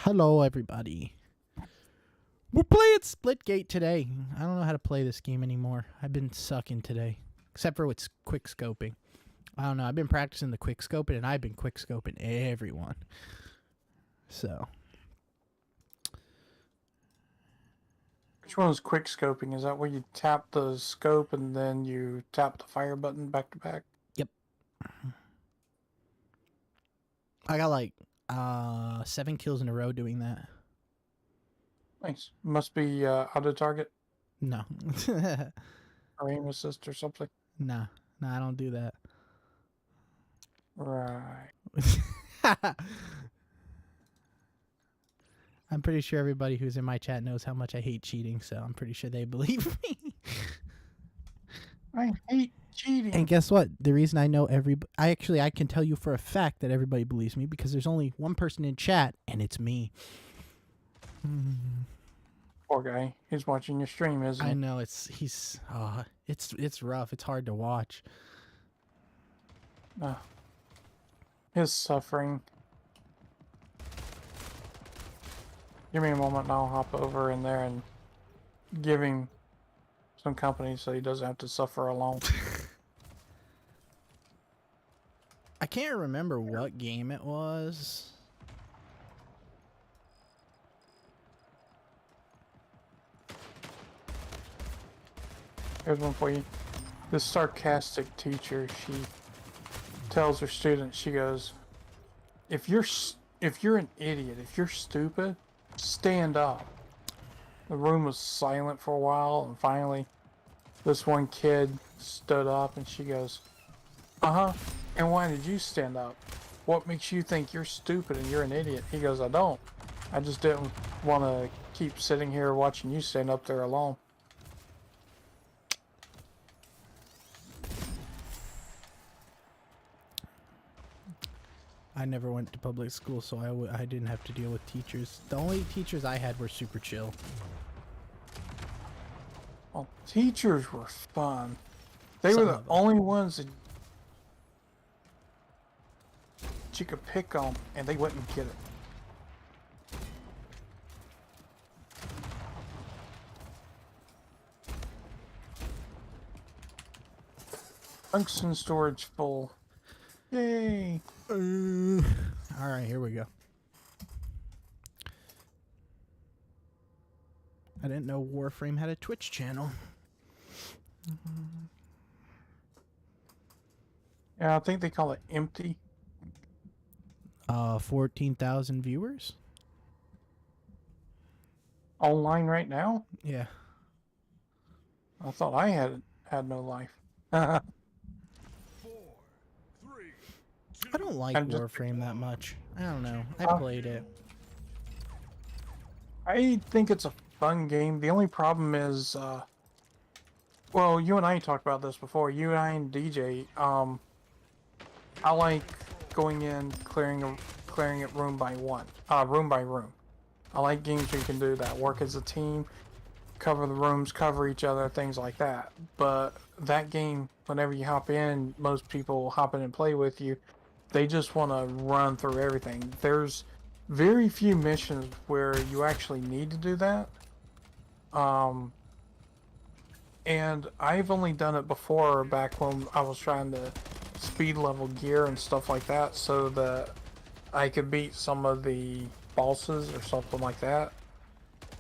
Hello, everybody. We're playing Splitgate today. I don't know how to play this game anymore. I've been sucking today, except for with quick scoping. I don't know. I've been practicing the quick scoping, and I've been quick scoping everyone. So, Which one is quick scoping? Is that where you tap the scope and then you tap the fire button back to back? yep. I got like 7 kills in a row doing that. Nice. Must be auto target No. or aim assist or something. Nah, I don't do that. Right. I'm pretty sure everybody who's in my chat knows how much I hate cheating, so I'm pretty sure they believe me. I hate cheating. And guess what? The reason I know I can tell you for a fact that everybody believes me because there's only one person in chat, and it's me. Poor guy. He's watching your stream, isn't he? I know it's rough. It's hard to watch. His suffering. Give me a moment and I'll hop over in there and give him some company so he doesn't have to suffer alone. I can't remember what game it was. Here's one for you. This sarcastic teacher, she tells her students, she goes, if you're an idiot, if you're stupid, stand up. The room was silent for a while, and finally this one kid stood up and she goes, and why did you stand up? What makes you think you're stupid and you're an idiot? He goes, I don't. I just didn't want to keep sitting here watching you stand up there alone. I never went to public school, so I didn't have to deal with teachers. The only teachers I had were super chill. Well, teachers were fun. They were the only ones that you could pick on, and they wouldn't get it. Tungsten storage full. Yay! All right, here we go. I didn't know Warframe had a Twitch channel. Yeah, I think they call it empty. 14,000 viewers. Online right now? Yeah. I thought I had no life. I don't like Warframe that much. I don't know. I played it. I think it's a fun game. The only problem is, well, you and I talked about this before. You and I and DJ. I like going in, clearing it room by room. I like games where you can do that. Work as a team, cover the rooms, cover each other, things like that. But that game, whenever you hop in, most people hop in and play with you. They just want to run through everything. There's very few missions where you actually need to do that. And I've only done it before, back when I was trying to speed level gear and stuff like that, so that I could beat some of the bosses or something like that.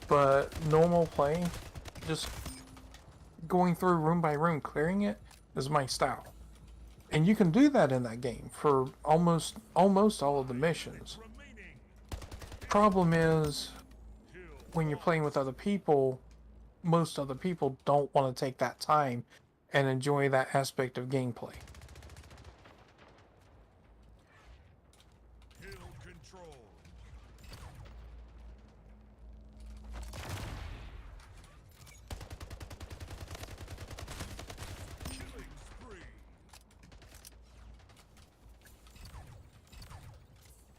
But normal play, just going through room by room, clearing it, is my style. And you can do that in that game for almost all of the missions. Problem is, when you're playing with other people, most other people don't want to take that time and enjoy that aspect of gameplay.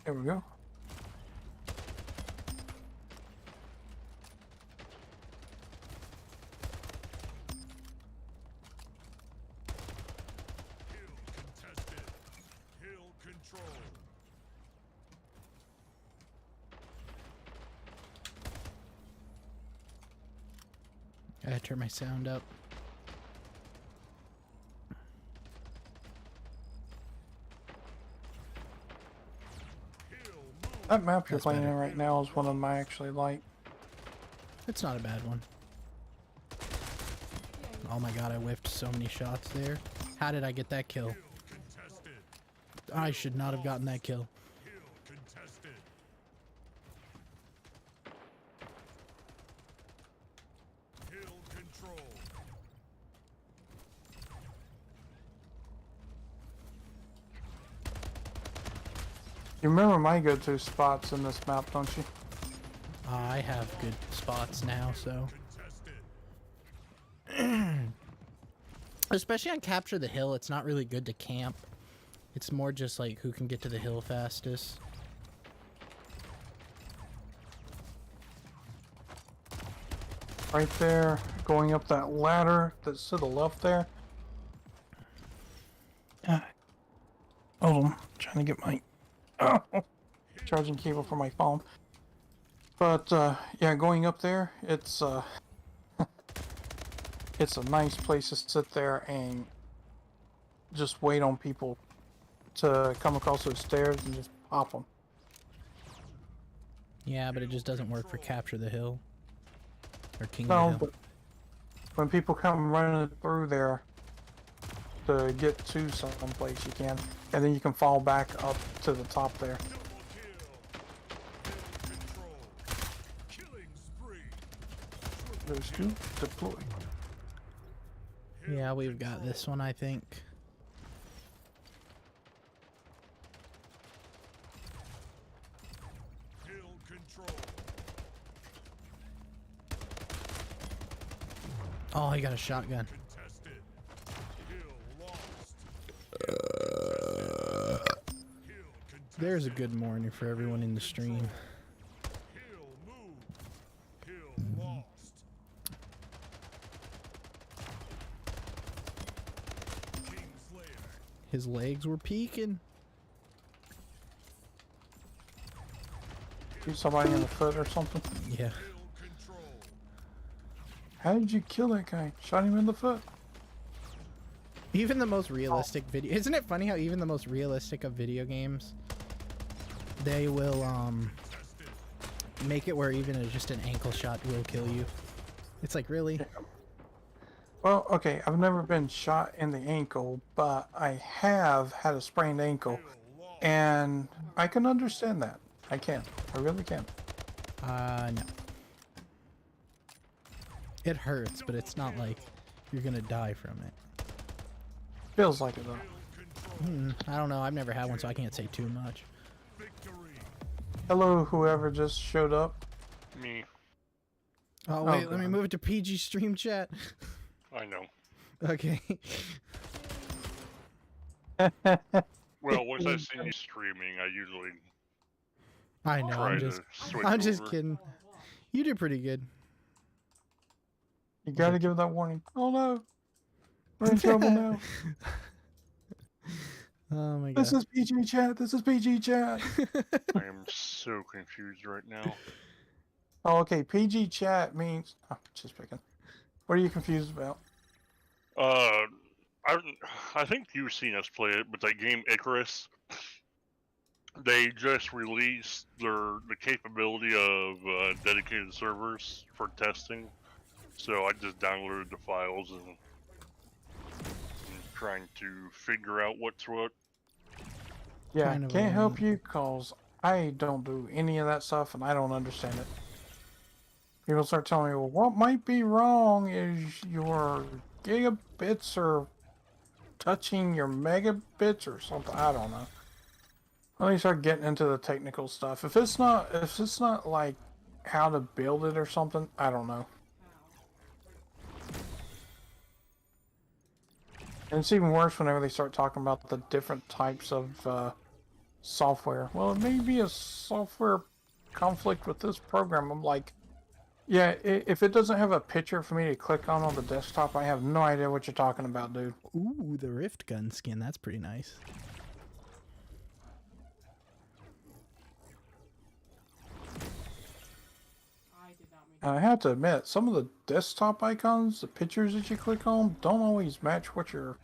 There we go. I gotta turn my sound up. That map you're That's playing better. in right now is one of them I actually like. It's not a bad one. Oh my god, I whiffed so many shots there. How did I get that kill? I should not have gotten that kill. You remember my go-to spots in this map, don't you? I have good spots now, so. Especially on Capture the Hill, it's not really good to camp. It's more just like who can get to the hill fastest. Right there, going up that ladder that's to the left there. Hold on, trying to get my charging cable for my phone. But yeah, going up there, it's it's a nice place to sit there and just wait on people to come across those stairs and just pop them. Yeah, but it just doesn't work for Capture the Hill. Or King of No, the Hill. but when people come running through there to get to some place, you can, and then you can fall back up to the top there. Those two deploy. Yeah, we've got this one, I think. Oh, he got a shotgun. There's a good morning for everyone in the stream. His legs were peeking. Shoot somebody in the foot or something. Yeah. How did you kill that guy? Shot him in the foot. Even the most realistic video, isn't it funny how even the most realistic of video games, they will make it where even just an ankle shot will kill you. It's like, really? Yeah. Well, okay, I've never been shot in the ankle, but I have had a sprained ankle, and I can understand that. I can. I really can. No. It hurts, but it's not like you're gonna die from it. Feels like it though. I don't know. I've never had one, so I can't say too much. Hello, whoever just showed up. Me. Oh wait, Oh, let me God. move it to PG stream chat. I know. Okay. Well, once I see you streaming, I usually I know. try I'm to just switch I'm just over. kidding. You did pretty good. You gotta give that warning. Oh no, we're in trouble now. Oh my god. This is PG chat. This is PG chat. I am so confused right now. Oh, okay. PG chat means. Oh, just picking. What are you confused about? I think you've seen us play it, but that game Icarus, they just released the capability of dedicated servers for testing. So I just downloaded the files and trying to figure out what's what. Yeah, Kind of can't help annoying. you cause I don't do any of that stuff and I don't understand it. People start telling me, well, what might be wrong is your gigabits are touching your megabits or something. I don't know. Let me start getting into the technical stuff. If it's not like how to build it or something, I don't know. And it's even worse whenever they start talking about the different types of software. Well, it may be a software conflict with this program. I'm like, yeah, if it doesn't have a picture for me to click on the desktop, I have no idea what you're talking about, dude. Ooh, the Rift gun skin. That's pretty nice. I have to admit, some of the desktop icons, the pictures that you click on, don't always match what you're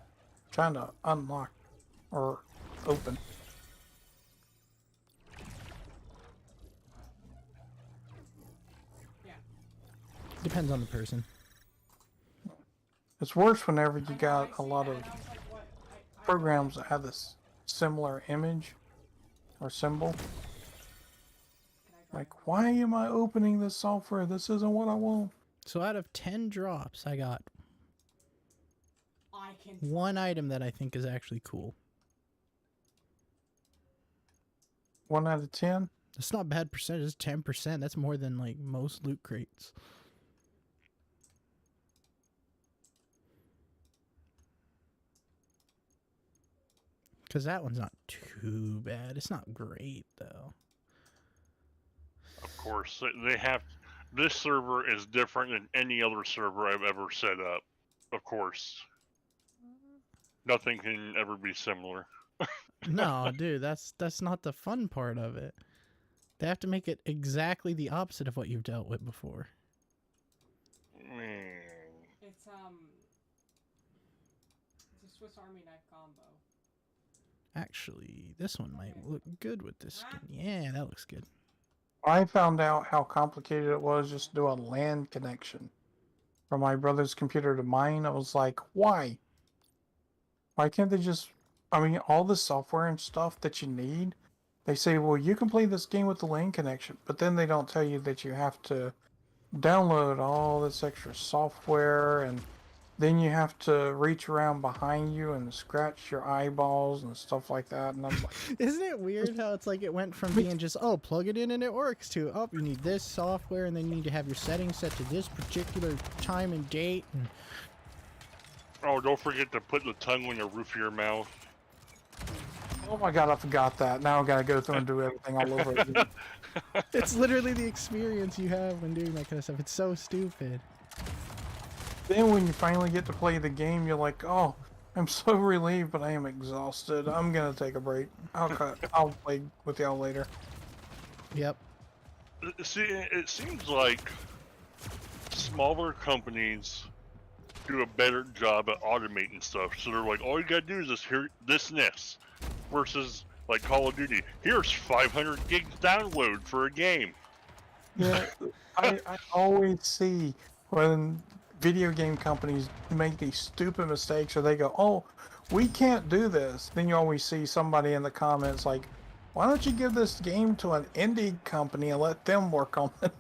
trying to unlock or open. Depends on the person. It's worse whenever you got a lot of programs that have this similar image or symbol. Like, why am I opening this software? This isn't what I want. So out of 10 drops, I got one item that I think is actually cool. 1 out of 10? That's not bad percentage. It's 10%. That's more than like most loot crates. Because that one's not too bad. It's not great though. Of course, they have. This server is different than any other server I've ever set up. Of course, nothing can ever be similar. No, dude, that's not the fun part of it. They have to make it exactly the opposite of what you've dealt with before. It's a Swiss Army knife combo. Actually, this one might look good with this skin. Yeah, that looks good. I found out how complicated it was just to do a LAN connection from my brother's computer to mine. I was like, why? Why can't they just, I mean, all the software and stuff that you need, they say, well, you can play this game with the LAN connection, but then they don't tell you that you have to download all this extra software, and then you have to reach around behind you and scratch your eyeballs and stuff like that. And I'm like, Isn't it weird how it's like it went from being just, oh, plug it in and it works, to, oh, you need this software and then you need to have your settings set to this particular time and date. And Oh, don't forget to put the tongue on the roof of your mouth. oh my god, I forgot that. Now I gotta go through and do everything all over again. it's literally the experience you have when doing that kind of stuff. It's so stupid. Then when you finally get to play the game, you're like, oh, I'm so relieved, but I am exhausted. I'm gonna take a break. I'll play with y'all later. Yep. See, it seems like smaller companies do a better job at automating stuff. So they're like, all you gotta do is just hear this and this. Versus like Call of Duty, here's 500 gigs download for a game. Yeah, I always see when video game companies make these stupid mistakes, or they go, oh, we can't do this. Then you always see somebody in the comments like, why don't you give this game to an indie company and let them work on it?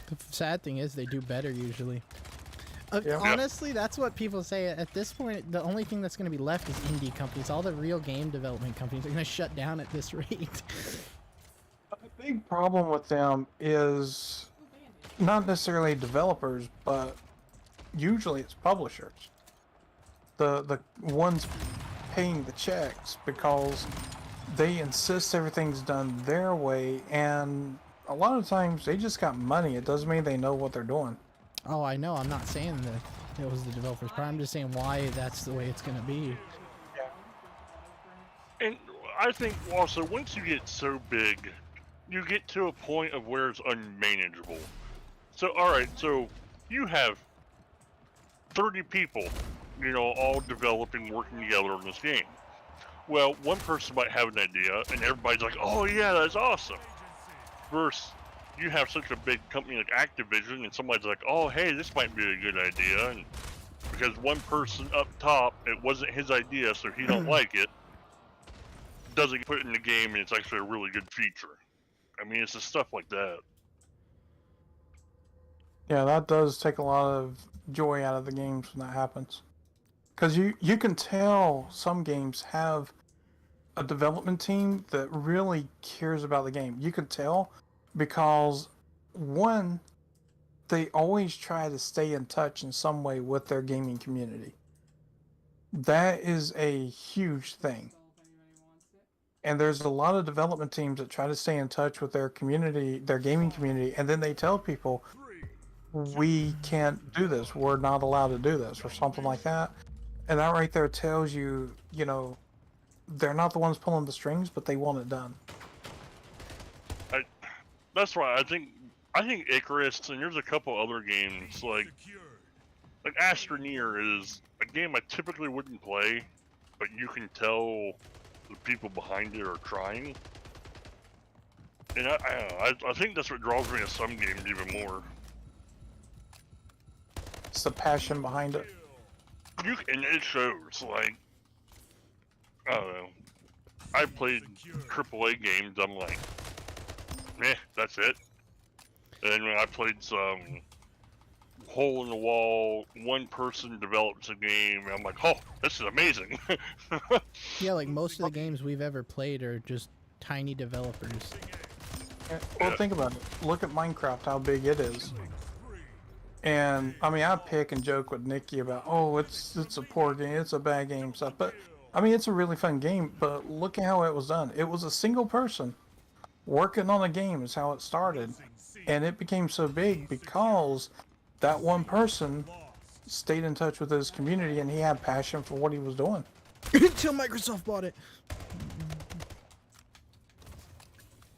The sad thing is they do better usually. Yeah. Honestly, that's what people say. At this point, the only thing that's going to be left is indie companies. All the real game development companies are going to shut down at this rate. The big problem with them is not necessarily developers, but usually it's publishers. The ones paying the checks, because they insist everything's done their way, and a lot of times they just got money. It doesn't mean they know what they're doing. Oh, I know. I'm not saying that it was the developers' problem. I'm just saying why that's the way it's going to be. And I think also once you get so big, you get to a point of where it's unmanageable. So, alright, so you have 30 people, you know, all developing, working together on this game. Well, one person might have an idea, and everybody's like, oh yeah, that's awesome. Versus, you have such a big company like Activision, and somebody's like, oh hey, this might be a good idea, and because one person up top, it wasn't his idea, so he don't like it, doesn't put it in the game, and it's actually a really good feature. I mean, it's just stuff like that. Yeah, that does take a lot of joy out of the games when that happens. Because you can tell some games have a development team that really cares about the game. You can tell because, one, they always try to stay in touch in some way with their gaming community. That is a huge thing. And there's a lot of development teams that try to stay in touch with their community, their gaming community, and then they tell people, we can't do this, we're not allowed to do this, or something like that. And that right there tells you, you know, they're not the ones pulling the strings, but they want it done. That's why I think I think Icarus, and there's a couple other games like Astroneer is a game I typically wouldn't play, but you can tell the people behind it are trying. And I don't know, I think that's what draws me to some games even more. It's the passion behind it. And it shows, like, I don't know. I played AAA games, I'm like, that's it. And when I played some hole in the wall, one person develops a game, and I'm like, oh, this is amazing. Yeah, like most of the games we've ever played are just tiny developers. Well, Yeah. think about it. Look at Minecraft, how big it is. And I mean, I pick and joke with Nikki about, oh, it's a poor game, it's a bad game, stuff. But I mean, it's a really fun game. But look at how it was done. It was a single person working on a game is how it started, and it became so big because that one person stayed in touch with his community and he had passion for what he was doing. Until Microsoft bought it.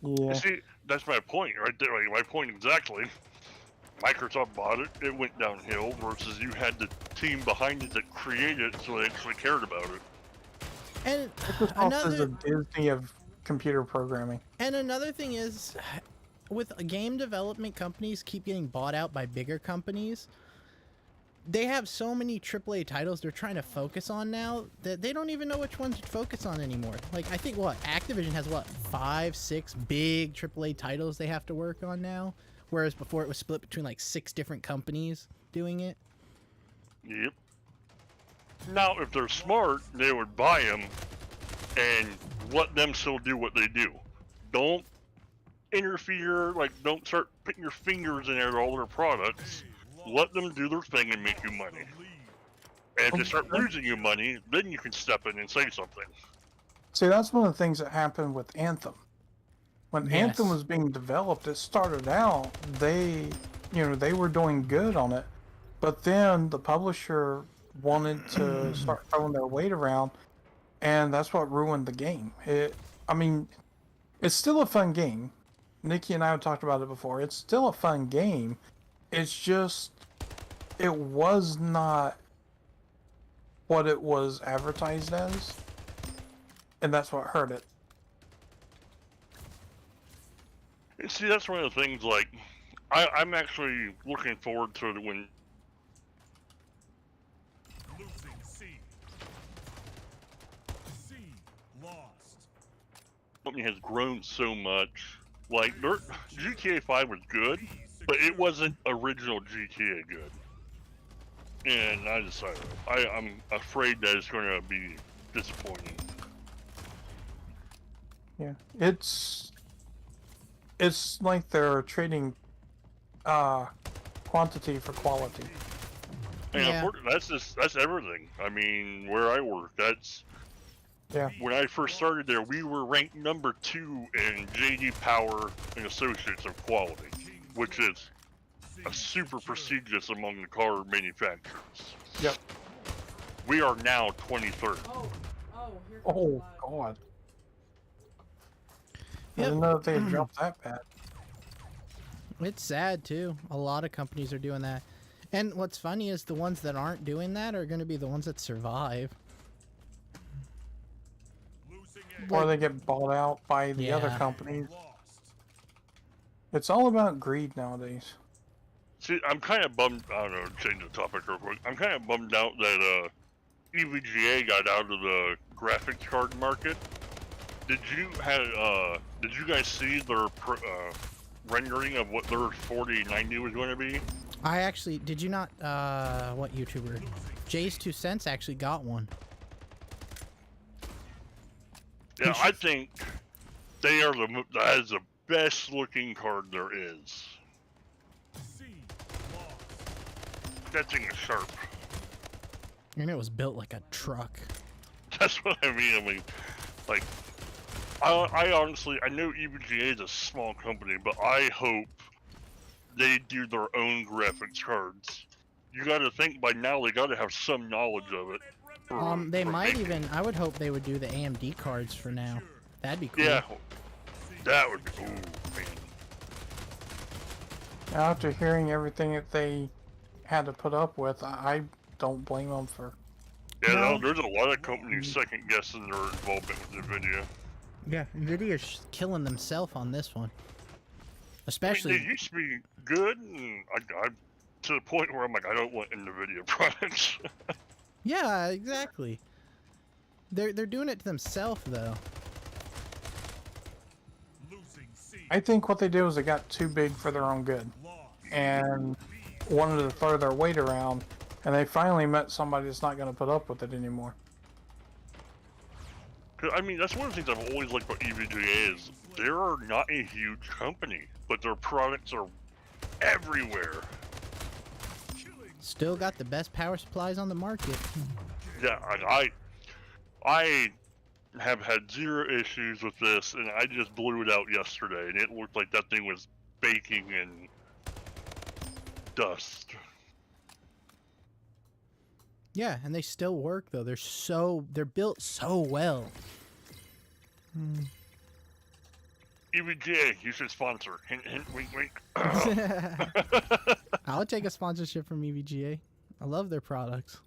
Yeah. See, that's my point right there. Like, my point exactly. Microsoft bought it, it went downhill, versus you had the team behind it that created it, so they actually cared about it. And Microsoft is a another Disney of computer programming. thing is, with game development companies keep getting bought out by bigger companies, they have so many AAA titles they're trying to focus on now that they don't even know which ones to focus on anymore. Like, I think Activision has 5, 6 big AAA titles they have to work on now, whereas before it was split between like 6 different companies doing it. Yep. Now, if they're smart, they would buy them and let them still do what they do. Don't interfere, like, don't start putting your fingers in there all their products. Let them do their thing and make you money. And if they start losing you money, then you can step in and say something. See, that's one of the things that happened with Anthem. When Anthem Yes. was being developed, it started out, they were doing good on it, but then the publisher wanted to start throwing their weight around, and that's what ruined the game. I mean, it's still a fun game. Nikki and I have talked about it before. It's still a fun game. It's just, it was not what it was advertised as, and that's what hurt it. And see, that's one of the things, like, I'm actually looking forward to when Losing C. C lost. company has grown so much. Like, GTA 5 was good, but it wasn't original GTA good. And I decided, I'm afraid that it's going to be disappointing. Yeah, it's like they're trading quantity for quality. And Yeah. that's everything. I mean, where I work, Yeah. when I first started there, we were ranked number 2 in JD Power and Associates of quality, which is a super prestigious among the car manufacturers. Yep. We are now 23rd. Here comes Oh the lag. God. I Yep. didn't know that they had dropped that bad. It's sad too. A lot of companies are doing that. And what's funny is the ones that aren't doing that are going to be the ones that survive. Losing Or they get bought out by the other Yeah. companies. lost. It's all about greed nowadays. See, I'm kind of bummed. I don't know. Change the topic real quick. I'm kind of bummed out that EVGA got out of the graphics card market. Did you guys see their rendering of what their 4090 was going to be? I actually, did you not, what YouTuber? Jay's 2 Cents actually got one. Yeah, I think that is the best looking card there is. C lost. That thing is sharp. And it was built like a truck. That's what I mean. I mean, like, I honestly, I know EVGA is a small company, but I hope they do their own graphics cards. You got to think by now they got to have some knowledge of it. They for might making- even, I would hope they would do the AMD cards for now. That'd be cool. Yeah, that would be. Ooh, man. After hearing everything that they had to put up with, I don't blame them for. Yeah, No. there's a lot of companies second guessing their involvement with NVIDIA. Yeah, Nvidia's killing themselves on this one. I Especially, mean, they used to be good, and I to the point where I'm like, I don't want NVIDIA products. yeah, exactly. They're doing it to themselves though. Losing C. I think what they did was they got too big for their own good Lost. and wanted to throw their weight around, and they finally met somebody that's not going to put up with it anymore. 'Cause, I mean, that's one of the things I've always liked about EVGA is they're not a huge company, but their products are everywhere. Still got the best power supplies on the market. Yeah, I have had zero issues with this, and I just blew it out yesterday, and it looked like that thing was baking in dust. Yeah, and they still work though. They're built so well. EVGA, you should sponsor. Hint, hint, wink, wink. I would take a sponsorship from EVGA. I love their products.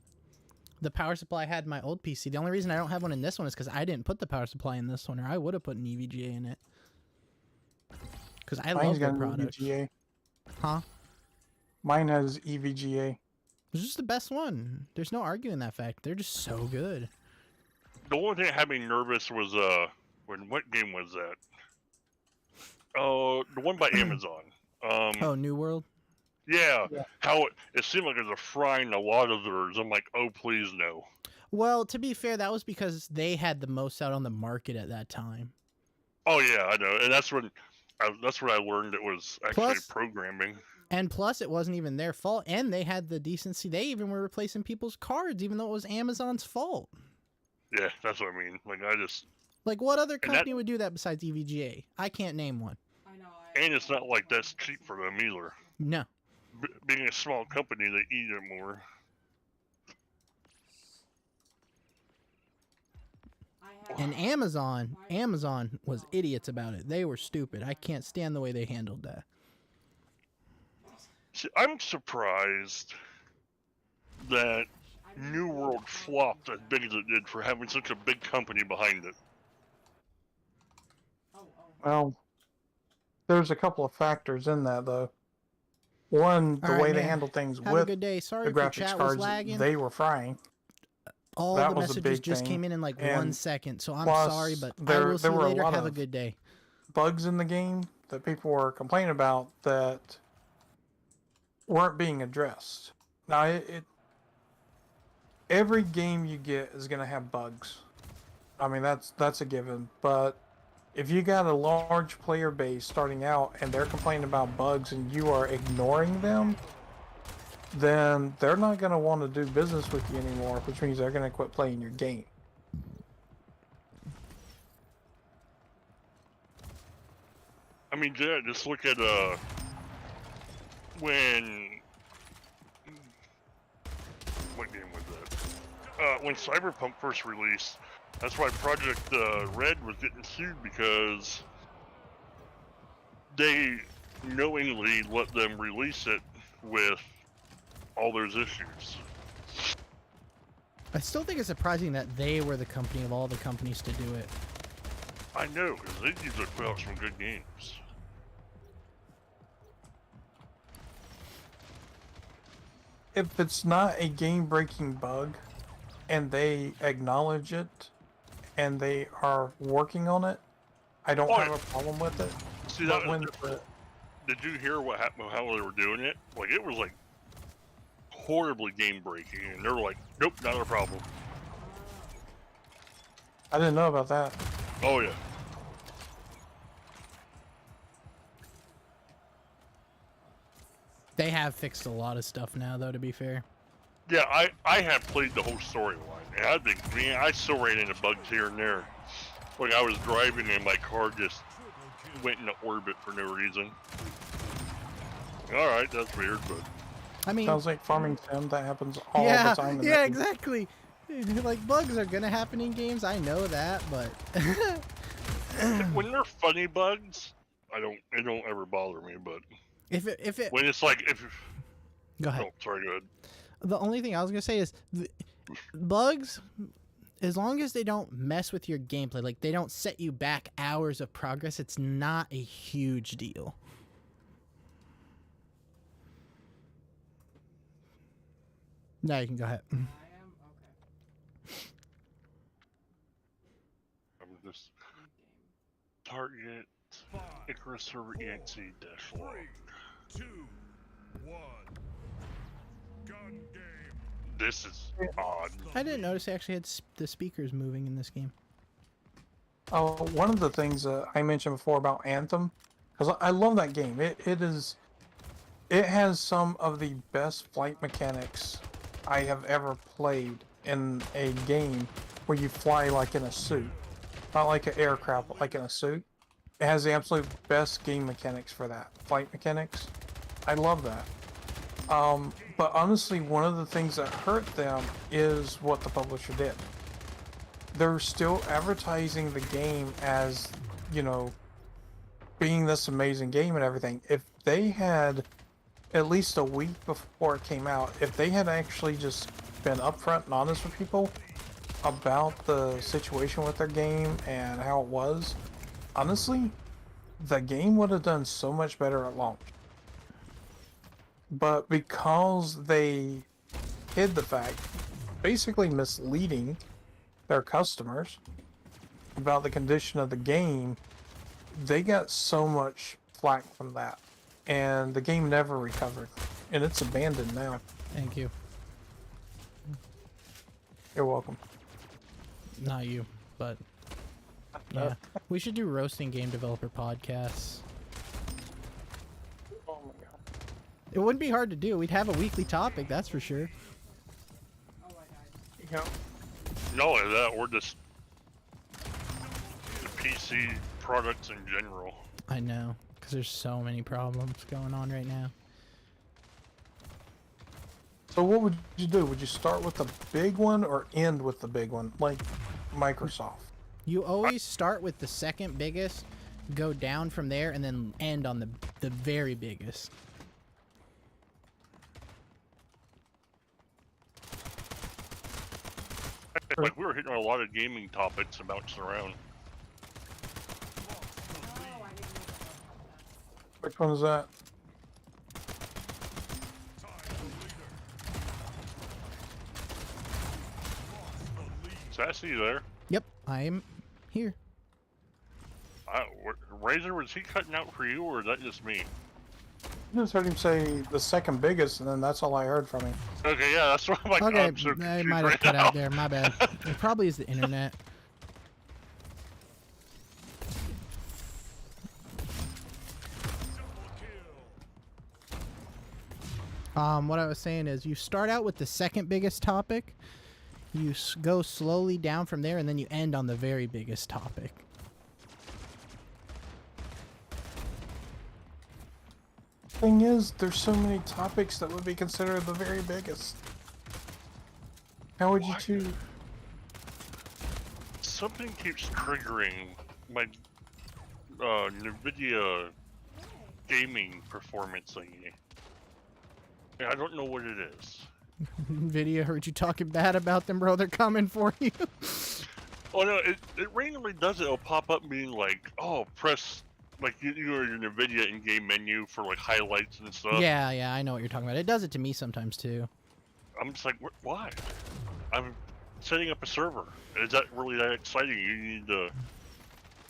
The power supply I had in my old PC. The only reason I don't have one in this one is because I didn't put the power supply in this one, or I would have put an EVGA in it. Because I Mine's love their got an products. EVGA. Huh? Mine has EVGA. It's just the best one. There's no arguing that fact. They're just so good. The only thing that had me nervous was what game was that? Oh, the one by Amazon. Oh, New World? Yeah, Yeah. how it seemed like it was a frying a lot of theirs. I'm like, oh please no. Well, to be fair, that was because they had the most out on the market at that time. Oh yeah, I know, and that's when I learned it was actually Plus- programming. And plus, it wasn't even their fault, and they had the decency. They even were replacing people's cards, even though it was Amazon's fault. Yeah, that's what I mean. Like I just, Like, what other that- company would do that besides EVGA? I can't name one. I know. and it's not like that's cheap for them either. No. Being a small company, they eat it more. And Amazon was idiots about it. They were stupid. I can't stand the way they handled that. See, I'm surprised that New World flopped as big as it did for having such a big company behind it. Well, there's a couple of factors in that, though. One, the All right, way they man. handle things Have a with good day. the Sorry if your graphics chat was cards lagging. they were frying. All that the was a messages big just thing. came in like And 1 second, so I'm plus, sorry, but I there will see you were a later. lot Have a of- good day. Bugs in the game that people were complaining about that weren't being addressed. Now, every game you get is going to have bugs. I mean, that's a given. But if you got a large player base starting out and they're complaining about bugs and you are ignoring them, then they're not going to want to do business with you anymore, which means they're going to quit playing your game. I mean, yeah, just look at when what game was that? When Cyberpunk first released, that's why Project Red was getting sued because they knowingly let them release it with all those issues. I still think it's surprising that they were the company of all the companies to do it. I know, because they usually put out some good games. If it's not a game-breaking bug and they acknowledge it and they are working on it, I don't have a problem with it. See, But that was different. Did you hear what happened? How they were doing it? Like it was like horribly game breaking, and they were like, "Nope, not a problem." I didn't know about that. Oh yeah. They have fixed a lot of stuff now, though, to be fair. Yeah, I have played the whole storyline, and I think, man, I still ran into bugs here and there. Like I was driving and my car just went into orbit for no reason. All right, that's weird, but I mean, Sounds like farming sim. That happens all yeah, the time. in yeah, that- exactly. Like, bugs are gonna happen in games. I know that, but when they're funny bugs, it don't ever bother me. But If it When it's like if go ahead. oh sorry, go ahead. The only thing I was gonna say is bugs, as long as they don't mess with your gameplay, like they don't set you back hours of progress, it's not a huge deal. Now you can go ahead. I am okay. I'm just Good game. target 5, Icarus server 4, EXE dash log. 3, 2, 1. Gun game. This is odd. I didn't notice they actually had the speakers moving in this game. Oh, one of the things I mentioned before about Anthem, because I love that game. It has some of the best flight mechanics I have ever played in a game where you fly like in a suit, not like an aircraft, but like in a suit. It has the absolute best game mechanics for that, flight mechanics. I love that. But honestly, one of the things that hurt them is what the publisher did. They're still advertising the game as, you know, being this amazing game and everything. If they had, at least a week before it came out, if they had actually just been upfront and honest with people about the situation with their game and how it was, honestly, the game would have done so much better at launch. But because they hid the fact, basically misleading their customers about the condition of the game, they got so much flack from that. And the game never recovered. And it's abandoned now. Thank you. You're welcome. Not you, but yeah. We should do roasting game developer podcasts. Oh my god. It wouldn't be hard to do. We'd have a weekly topic, that's for sure. Oh, I died. Yeah. Not only that, or just the PC products in general. I know, because there's so many problems going on right now. So what would you do? Would you start with the big one or end with the big one, like Microsoft? You always start with the second biggest, go down from there, and then end on the very biggest. Like we were hitting on a lot of gaming topics and bouncing around. Oh, I didn't know that. Which one is that? Sassy, you there? Yep, I'm here. Razor, was he cutting out for you, or is that just me? I just heard him say the second biggest, and then that's all I heard from him. Okay, yeah, that's what I'm like. Okay, I'm so I confused might have right cut now. out there. My bad. It probably is the internet. What I was saying is you start out with the second biggest topic, you go slowly down from there, and then you end on the very biggest topic. Thing is, there's so many topics that would be considered the very biggest. How would you choose? Something keeps triggering my NVIDIA gaming performance thingy. Yeah, I don't know what it is. Nvidia heard you talking bad about them, bro. They're coming for you. Oh no, it randomly does it. It'll pop up being like, oh, press, like your NVIDIA in-game menu for like highlights and stuff. Yeah, I know what you're talking about. It does it to me sometimes too. I'm just like, why? I'm setting up a server. Is that really that exciting? You need to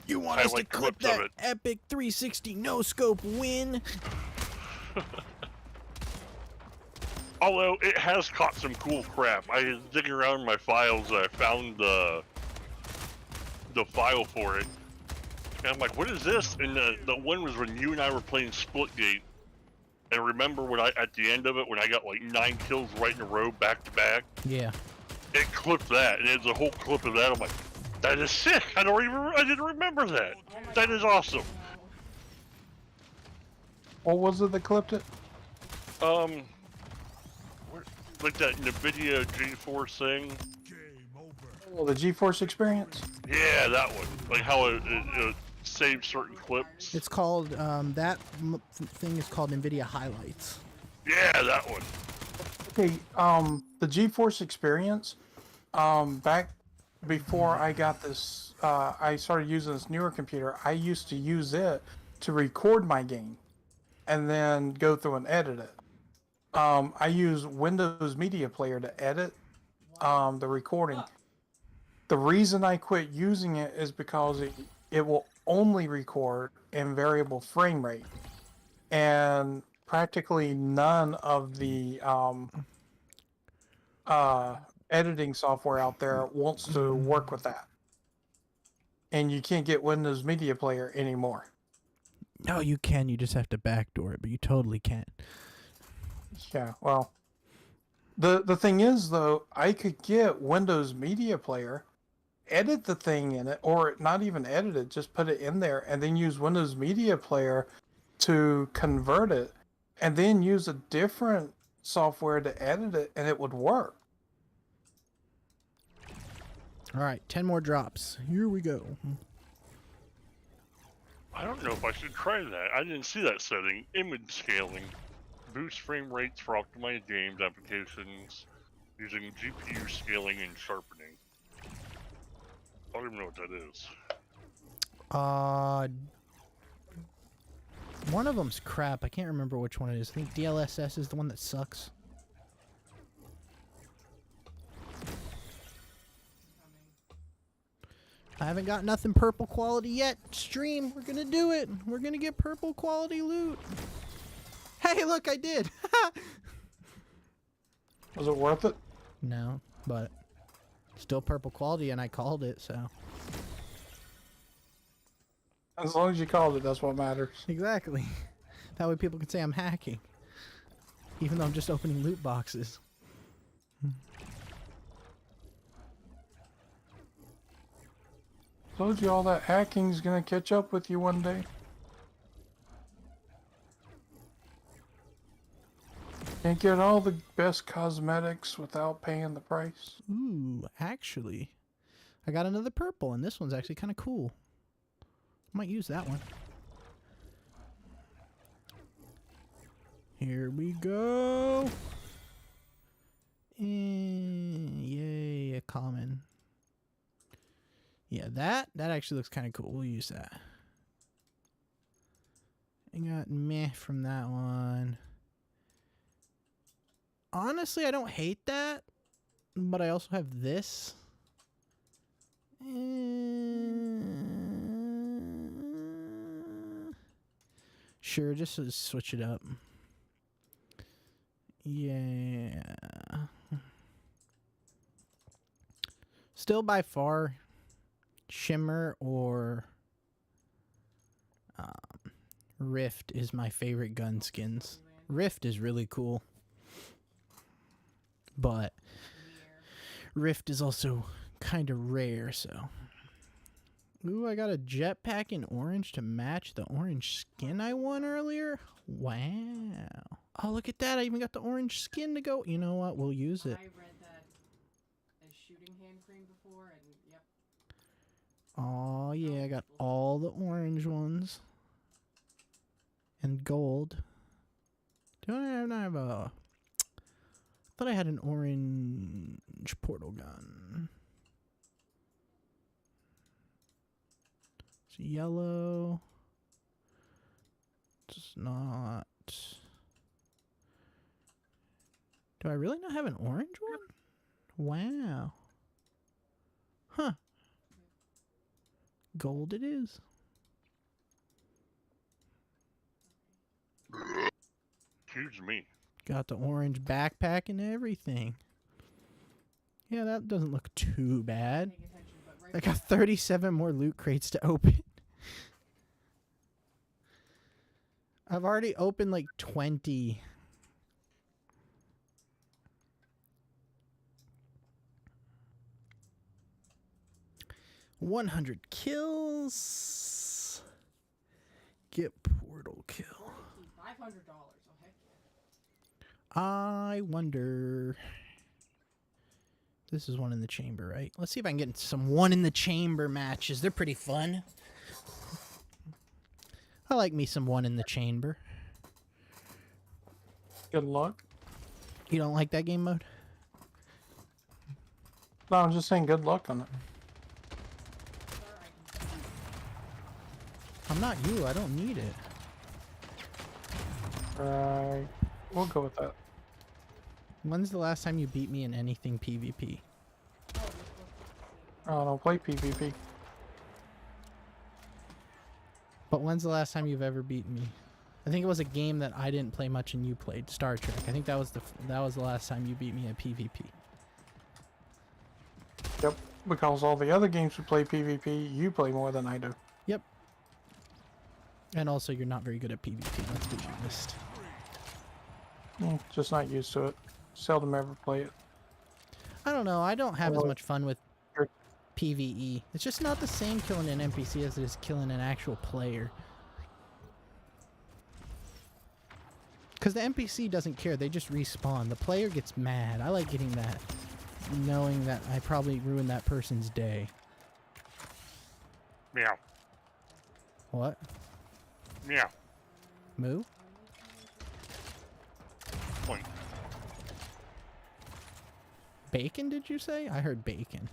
You want us to highlight clip clips of that it. epic 360 no scope win? Although it has caught some cool crap. I was digging around in my files and I found the file for it. And I'm like, what is this? And the one was when you and I were playing Splitgate. And remember when at the end of it, when I got like 9 kills right in a row, back to back? Yeah. It clipped that, and it's a whole clip of that. I'm like, that is sick. I didn't remember that. That is awesome. What was it that clipped it? Like that NVIDIA GeForce thing. Game over. Oh, the GeForce Experience? Yeah, that one. Like how it save certain clips. It's called thing is called NVIDIA Highlights. Yeah, that one. Okay, the GeForce Experience, back before I got this, I started using this newer computer. I used to use it to record my game, and then go through and edit it. I use Windows Media Player to edit the recording. The reason I quit using it is because it will only record in variable frame rate, and practically none of the editing software out there wants to work with that. And you can't get Windows Media Player anymore. No, you can. You just have to backdoor it, but you totally can. Yeah, well, the thing is, though, I could get Windows Media Player, edit the thing in it, or not even edit it, just put it in there, and then use Windows Media Player to convert it, and then use a different software to edit it, and it would work. All right, 10 more drops. Here we go. I don't know if I should try that. I didn't see that setting. Image scaling. Boost frame rates for optimized games applications using GPU scaling and sharpening. I don't even know what that is. One of them's crap. I can't remember which one it is. I think DLSS is the one that sucks. I haven't got nothing purple quality yet. Stream, we're gonna do it. We're gonna get purple quality loot. Hey, look, I did. Was it worth it? No, but still purple quality, and I called it, so. As long as you called it, that's what matters. Exactly. That way people can say I'm hacking. Even though I'm just opening loot boxes. Told you all that hacking's gonna catch up with you one day. Can't get all the best cosmetics without paying the price. Ooh, actually, I got another purple, and this one's actually kind of cool. Might use that one. Here we go. Yay, a common. Yeah, that actually looks kind of cool. We'll use that. I got meh from that one. Honestly, I don't hate that, but I also have this. Sure, just to switch it up. Yeah. Still by far, Shimmer or Rift is my favorite gun skins. Rift is really cool. But Rift is also kind of rare, so. Ooh, I got a jetpack in orange to match the orange skin I won earlier. Wow. Oh, look at that. I even got the orange skin to go. You know what? We'll use it. I read that as shooting hand cream before, and yep. Oh, yeah. I got all the orange ones. And gold. Don't I have a... I thought I had an orange portal gun. It's yellow. It's not. Do I really not have an orange one? Wow. Huh. Gold it is. Excuse me. Got the orange backpack and everything. Yeah, that doesn't look too bad. Paying attention, but right I got 37 more loot crates to open. I've already opened like 20. $100 kills. Get portal kill. $500. Oh heck yeah. I wonder. This is one in the chamber, right? Let's see if I can get some one in the chamber matches. They're pretty fun. I like me some One in the Chamber. Good luck. You don't like that game mode? No, I'm just saying good luck on it. I'm not you. I don't need it. Right. We'll go with that. When's the last time you beat me in anything PvP? Oh, I don't play PvP. But when's the last time you've ever beaten me? I think it was a game that I didn't play much and you played, Star Trek. I think that was the last time you beat me at PvP. Yep. Because all the other games we play PvP, you play more than I do. Yep. And also, you're not very good at PvP. Let's be honest. Just not used to it. Seldom ever play it. I don't know. I don't have as Well, much fun with you're- PvE. It's just not the same killing an NPC as it is killing an actual player. Because the NPC doesn't care. They just respawn. The player gets mad. I like getting that. Knowing that I probably ruined that person's day. Meow. What? Meow. Moo? Point. Bacon, did you say? I heard bacon.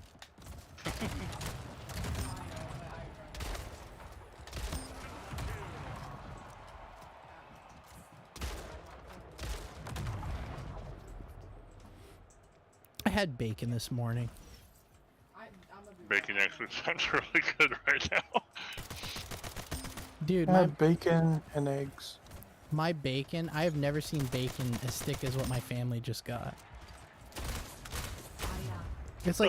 I had bacon this morning. Bacon actually sounds really good right now. Dude, I had bacon and eggs. my bacon, I have never seen bacon as thick as what my family just got. It's like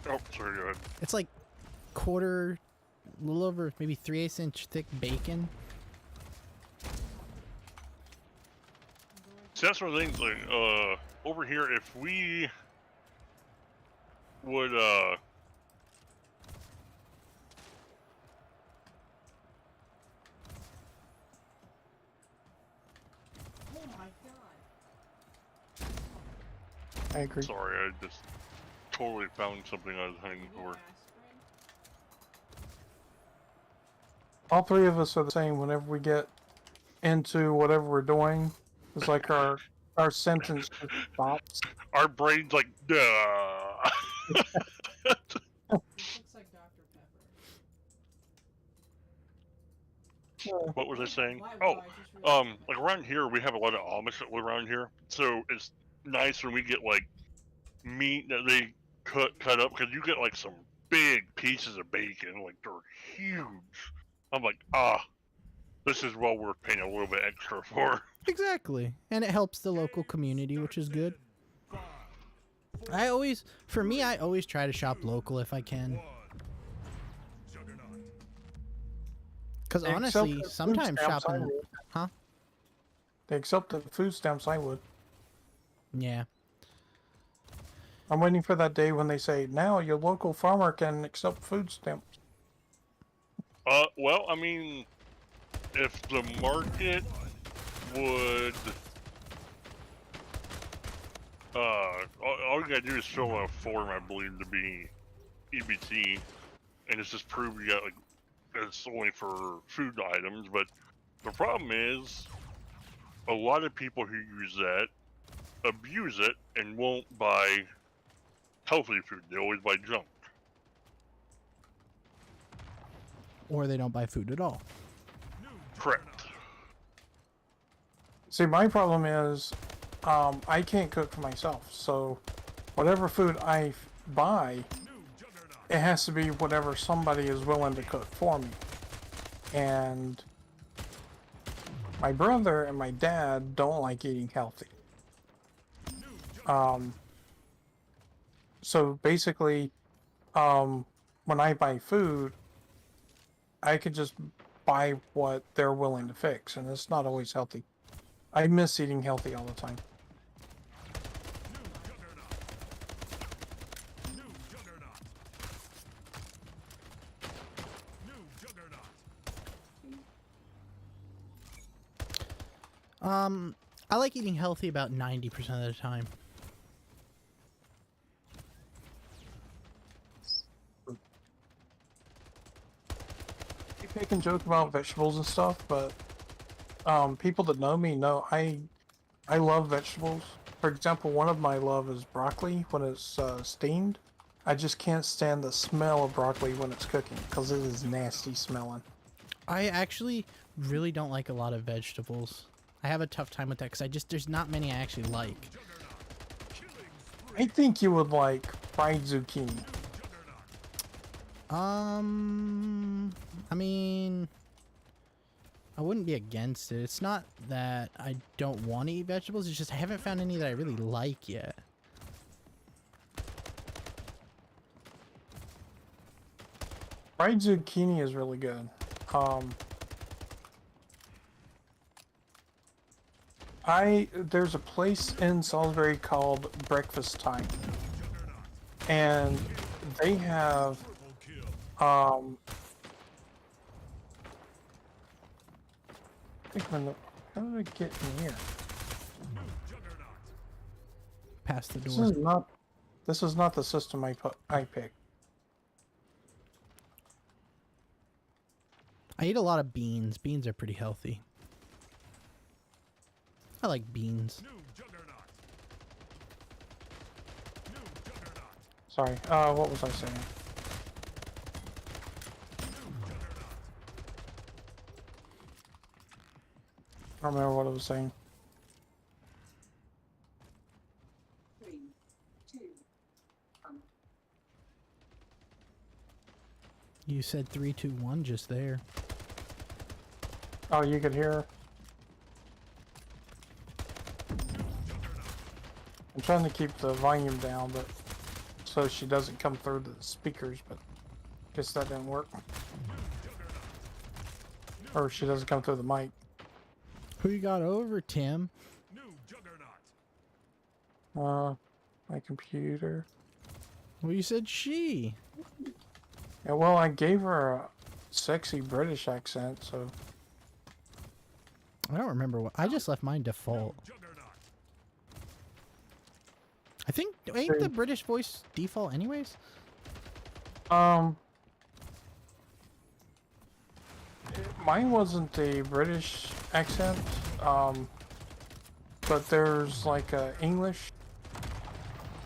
Oh, sorry, go ahead. it's like quarter, a little over maybe 3/8 inch thick bacon. See, that's one of the things, like, over here, if we would, Oh my god. I agree. sorry, I just totally found something I was hunting for. Aspirin? All three of us are the same. Whenever we get into whatever we're doing, it's like our sentence just stops. Our brain's like, duh. This looks like Dr. Pepper. What was I saying? Why- Oh, why, I just realized like around here, we have a lot of Amish that live around here, so it's nice when we get like meat that they cut up, because you get like some big pieces of bacon, like they're huge. I'm like, this is well worth paying a little bit extra for. Exactly. And it helps the local community, which is good. I always try to shop local if I can. Juggernaut. Because They accept honestly, the food sometimes stamps I shopping... would. Huh? They accept the food stamps I would. Yeah. I'm waiting for that day when they say, now your local farmer can accept food stamps. Well, I mean, if the market would, all you gotta do is fill out a form, I believe, to be EBT, and it's just prove you got, like, it's only for food items, but the problem is, a lot of people who use that abuse it and won't buy healthy food. They always buy junk. Or they don't buy food at all. Correct. See, my problem is, I can't cook for myself, so whatever food I buy, it has to be whatever somebody is willing to cook for me. And my brother and my dad don't like eating healthy. So basically, when I buy food, I could just buy what they're willing to fix, and it's not always healthy. I miss eating healthy all the time. I like eating healthy about 90% of the time. pick and joke about vegetables and stuff, but people that know me know I love vegetables. For example, one of my love is broccoli when it's steamed. I just can't stand the smell of broccoli when it's cooking because it is nasty smelling. I actually really don't like a lot of vegetables. I have a tough time with that because there's not many I actually like. I think you would like fried zucchini. I mean, I wouldn't be against it. It's not that I don't want to eat vegetables. It's just I haven't found any that I really like yet. Fried zucchini is really good. There's a place in Salisbury called Breakfast Time, and they have I think how did I get in here? Past the This door. is not the system I picked. I eat a lot of beans. Beans are pretty healthy. I like beans. Sorry. What was I saying? I don't remember what I was saying. 3, 2, 1. You said 3, 2, 1 just there. Oh, you could hear. I'm trying to keep the volume down, but so she doesn't come through the speakers, but guess that didn't work. Or she doesn't come through the mic. Who you got over, Tim? My computer. Well, you said she. Yeah, well, I gave her a sexy British accent, so I don't remember what. I just left mine default. I think ain't the British voice default anyways? mine wasn't a British accent, but there's like a English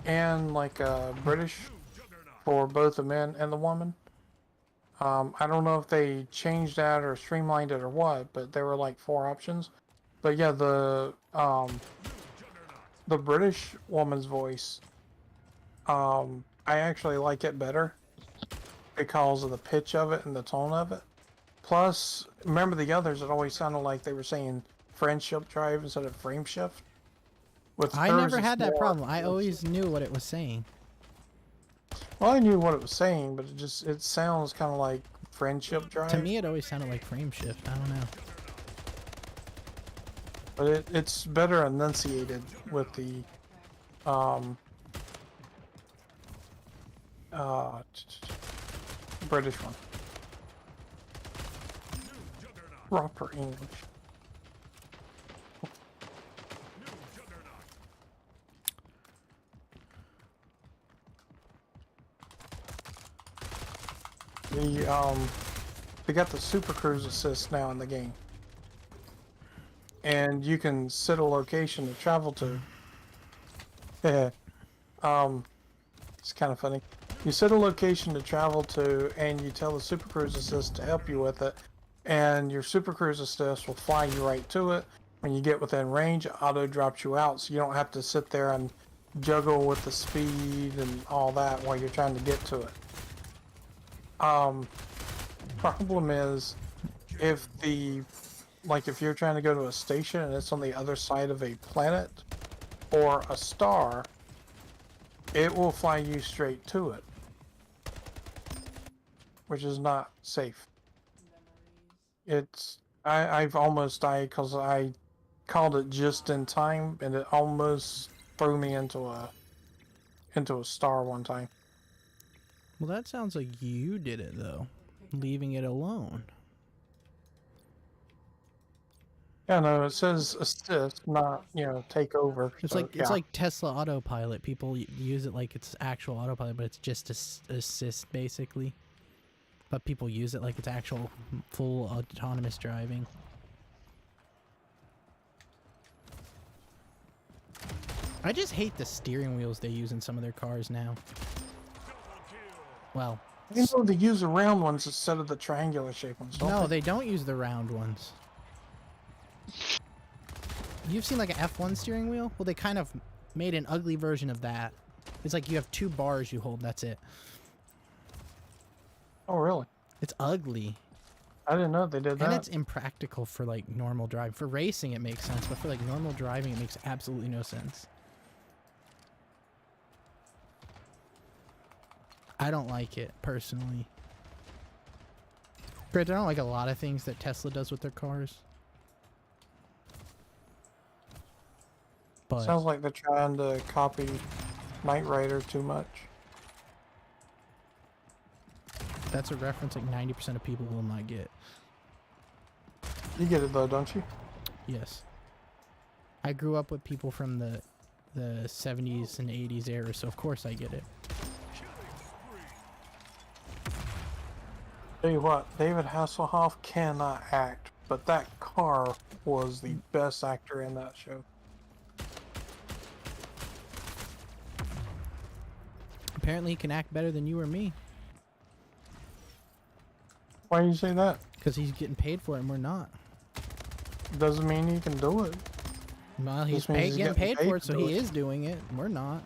and like a British for both the men and the woman. I don't know if they changed that or streamlined it or what, but there were like 4 options. But yeah, the British woman's voice, I actually like it better because of the pitch of it and the tone of it. Plus, remember the others, it always sounded like they were saying friendship drive instead of frame shift. With I hers, never it's had that more- problem. I always knew what it was saying. Well, I knew what it was saying, but it sounds kind of like friendship drive. To me, it always sounded like frame shift. I don't know. But it's better enunciated with the British one. Proper English. They got the Super Cruise assist now in the game. And you can set a location to travel to. It's kind of funny. You set a location to travel to, and you tell the Super Cruise Assist to help you with it, and your Super Cruise Assist will fly you right to it. When you get within range, it auto drops you out, so you don't have to sit there and juggle with the speed and all that while you're trying to get to it. Problem is, if you're trying to go to a station and it's on the other side of a planet or a star, it will fly you straight to it, which is not safe. I've almost died because I called it just in time, and it almost threw me into a star one time. Well, that sounds like you did it though, leaving it alone. Yeah, no, it says assist, not take over. It's so, like yeah. it's like Tesla autopilot. People use it like it's actual autopilot, but it's just assist basically. But people use it like it's actual full autonomous driving. I just hate the steering wheels they use in some of their cars now. Well, You know, they use the round ones instead of the triangular shaped ones, don't no, they? they don't use the round ones. You've seen like an F1 steering wheel? Well, they kind of made an ugly version of that. It's like you have 2 bars you hold, that's it. Oh, really? It's ugly. I didn't know they did that. And it's impractical for like normal driving. For racing it makes sense, but for like normal driving it makes absolutely no sense. I don't like it, personally. Granted, I don't like a lot of things that Tesla does with their cars. But Sounds like they're trying to copy Knight Rider too much. that's a reference like 90% of people will not get. You get it though, don't you? Yes. I grew up with people from the 70s and 80s era, so of course I get it. Tell you what, David Hasselhoff cannot act, but that car was the best actor in that show. Apparently he can act better than you or me. Why do you say that? Because he's getting paid for it and we're not. Doesn't mean he can do it. Well, he's Just means he's getting getting paid for paid it, to so do he it. is doing it. And we're not.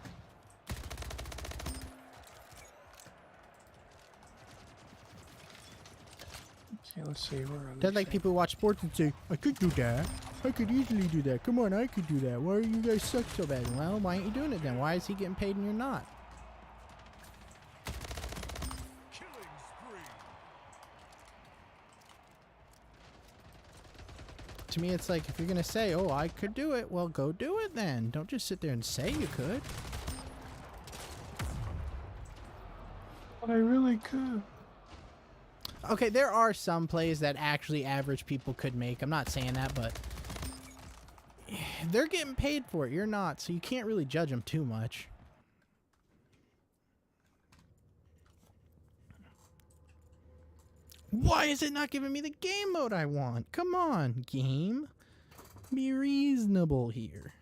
Okay, let's see where are That's these like things? people who watch sports and say, I could do that. I could easily do that. Come on, I could do that. Why are you guys suck so bad? Well, why aren't you doing it then? Why is he getting paid and you're not? Killing spree. To me, it's like, if you're going to say, oh, I could do it, well, go do it then. Don't just sit there and say you could. But I really could. Okay, there are some plays that actually average people could make. I'm not saying that, but they're getting paid for it. You're not, so you can't really judge them too much. Why is it not giving me the game mode I want? Come on, game. Be reasonable here.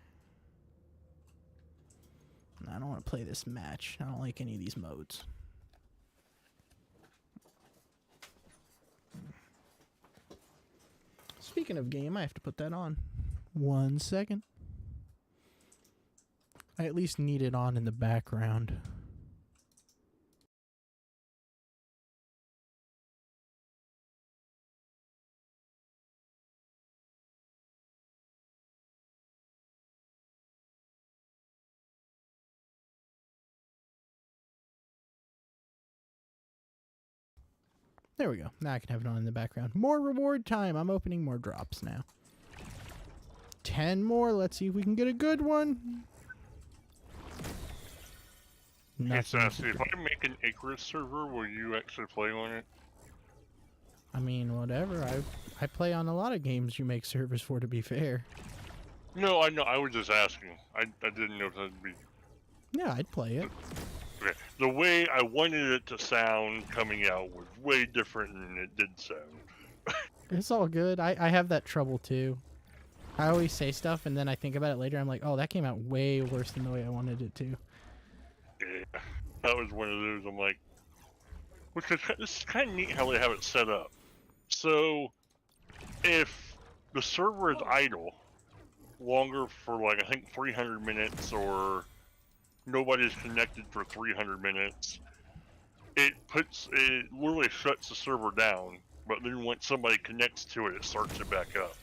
I don't want to play this match. I don't like any of these modes. Speaking of game, I have to put that on. 1 second. I at least need it on in the background. There we go. Now I can have it on in the background. More reward time. I'm opening more drops now. 10 more. Let's see if we can get a good one. It's Nothing. asking, if I make an Icarus server, will you actually play on it? I mean, whatever. I play on a lot of games you make servers for, to be fair. No, I know. I was just asking. I didn't know if that'd be. Yeah, I'd play it. Okay. The way I wanted it to sound coming out was way different than it did sound. It's all good. I have that trouble too. I always say stuff and then I think about it later. I'm like, oh, that came out way worse than the way I wanted it to. Yeah, that was one of those. I'm like, which is this is kind of neat how they have it set up. So, if the server is idle longer for like I think 300 minutes or nobody's connected for 300 minutes, it literally shuts the server down. But then once somebody connects to it, it starts it back up.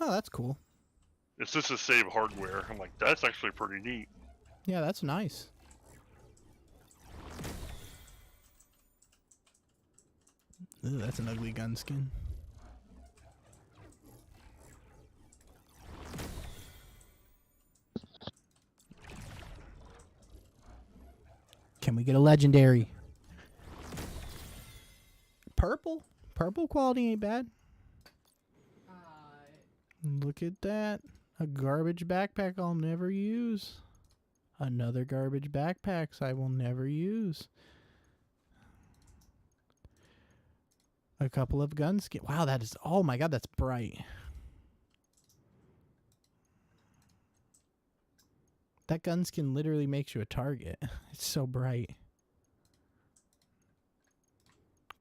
Oh, that's cool. It's just to save hardware. I'm like, that's actually pretty neat. Yeah, that's nice. Ooh, that's an ugly gun skin. Can we get a legendary? Purple? Purple quality ain't bad. Look at that. A garbage backpack I'll never use. Another garbage backpacks I will never use. A couple of gun skin. Wow, that is. Oh my god, that's bright. That gun skin literally makes you a target. It's so bright.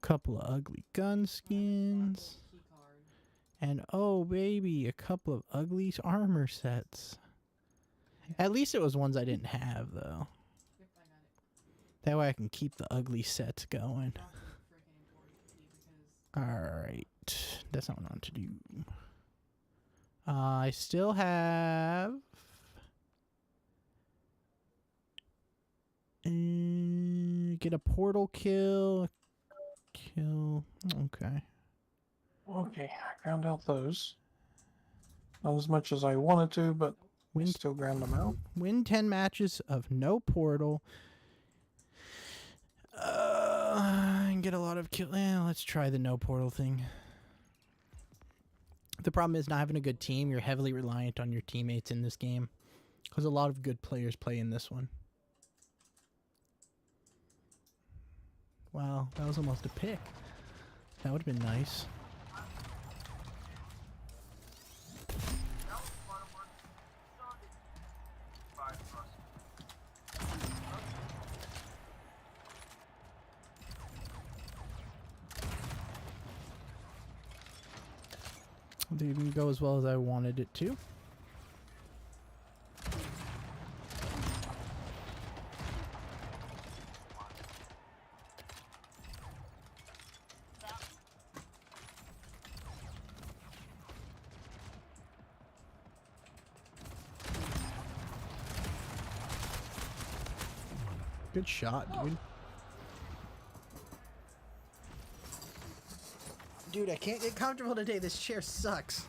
Couple of ugly gun skins. Key card. And oh baby, a couple of ugly armor sets. At least it was ones I didn't have though. Yep, I got it. That way I can keep the ugly sets going. Not the freaking important key because Alright. That's not what I want to do. I still have... get a portal kill. Kill. Okay. Okay, I ground out those. Not as much as I wanted to, but we Win, still ground them out. win 10 matches of no portal. And get a lot of kill. Let's try the no portal thing. The problem is not having a good team. You're heavily reliant on your teammates in this game. Because a lot of good players play in this one. Wow, that was almost a pick. That would have been nice. Didn't go as well as I wanted it to. Good shot, dude. Dude, I can't get comfortable today. This chair sucks.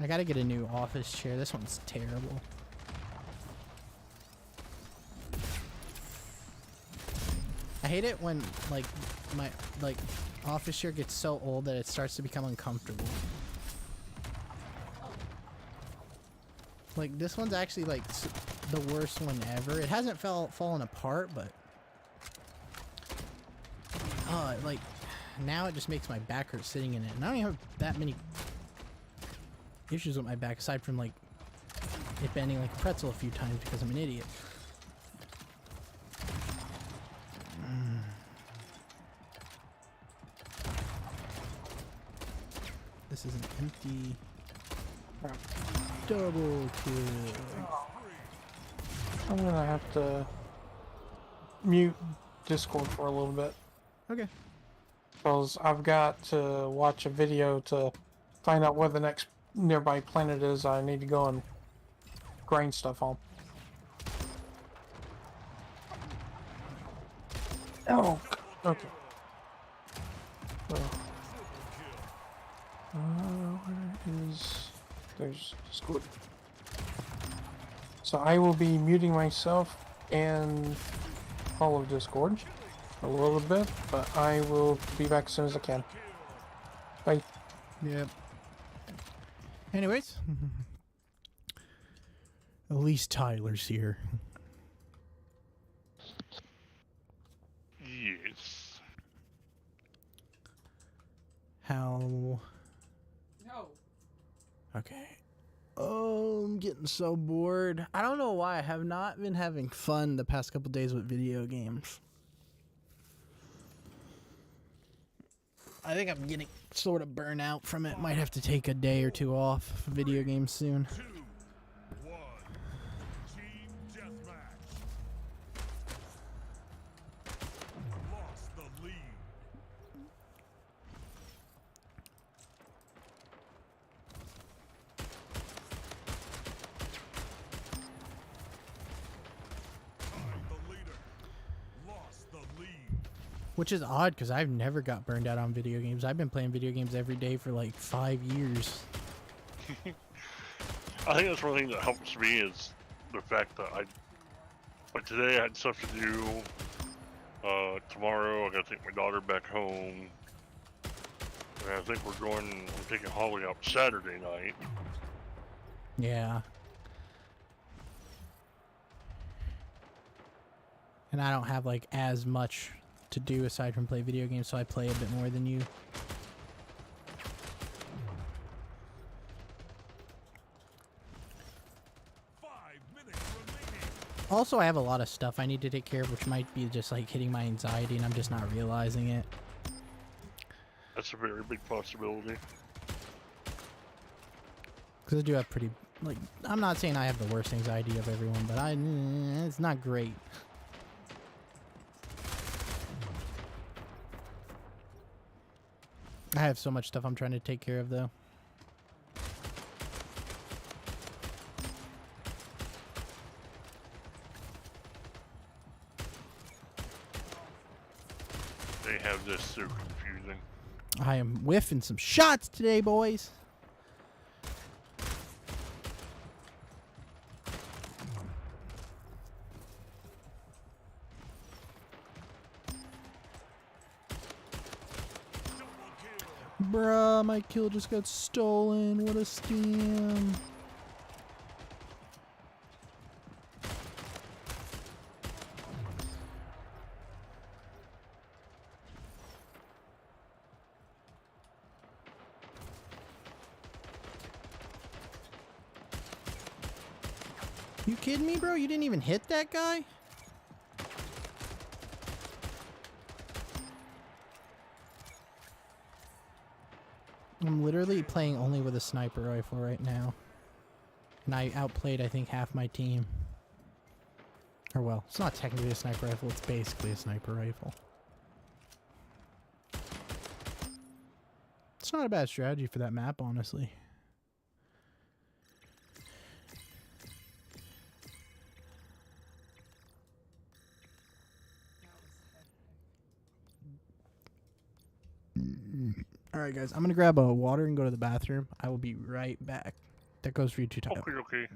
I gotta get a new office chair. This one's terrible. I hate it when my office chair gets so old that it starts to become uncomfortable. Like this one's actually like the worst one ever. It hasn't fallen apart, but like now it just makes my back hurt sitting in it. And I don't even have that many issues with my back aside from like it bending like a pretzel a few times because I'm an idiot. This is an empty double kill. I'm gonna have to mute Discord for a little bit. Okay. Because I've got to watch a video to find out where the next nearby planet is I need to go and grind stuff on. Oh, okay. Well, where is... There's Discord. So I will be muting myself and all of Discord a little bit, but I will be back as soon as I can. Bye. Yep. Anyways, at least Tyler's here. Yes. How? no. Okay. Oh, I'm getting so bored. I don't know why. I have not been having fun the past couple days with video games. I think I'm getting sort of burnout from it. Might have to take a day or two off video games soon. 2, 1. Team deathmatch. Lost the lead. Tied the leader. Lost the lead. Which is odd because I've never got burned out on video games. I've been playing video games every day for like 5 years. I think that's one thing that helps me is the fact that like today I had stuff to do. Tomorrow I gotta take my daughter back home. And I think I'm taking Holly out Saturday night. Yeah. And I don't have like as much to do aside from play video games, so I play a bit more than you. Also, I have a lot of stuff I need to take care of, which might be just like hitting my anxiety, and I'm just not realizing it. That's a very big possibility. Because I do have pretty, like, I'm not saying I have the worst anxiety of everyone, but it's not great. I have so much stuff I'm trying to take care of, though. They have this so confusing. I am whiffing some shots today, boys. Bruh, my kill just got stolen. What a scam. You kidding me, bro? You didn't even hit that guy? I'm literally playing only with a sniper rifle right now. And I outplayed, I think, half my team. Or, well, it's not technically a sniper rifle. It's basically a sniper rifle. It's not a bad strategy for that map, honestly. Alright, guys. I'm going to grab a water and go to the bathroom. I will be right back. That goes for you too, Tyler. Okay.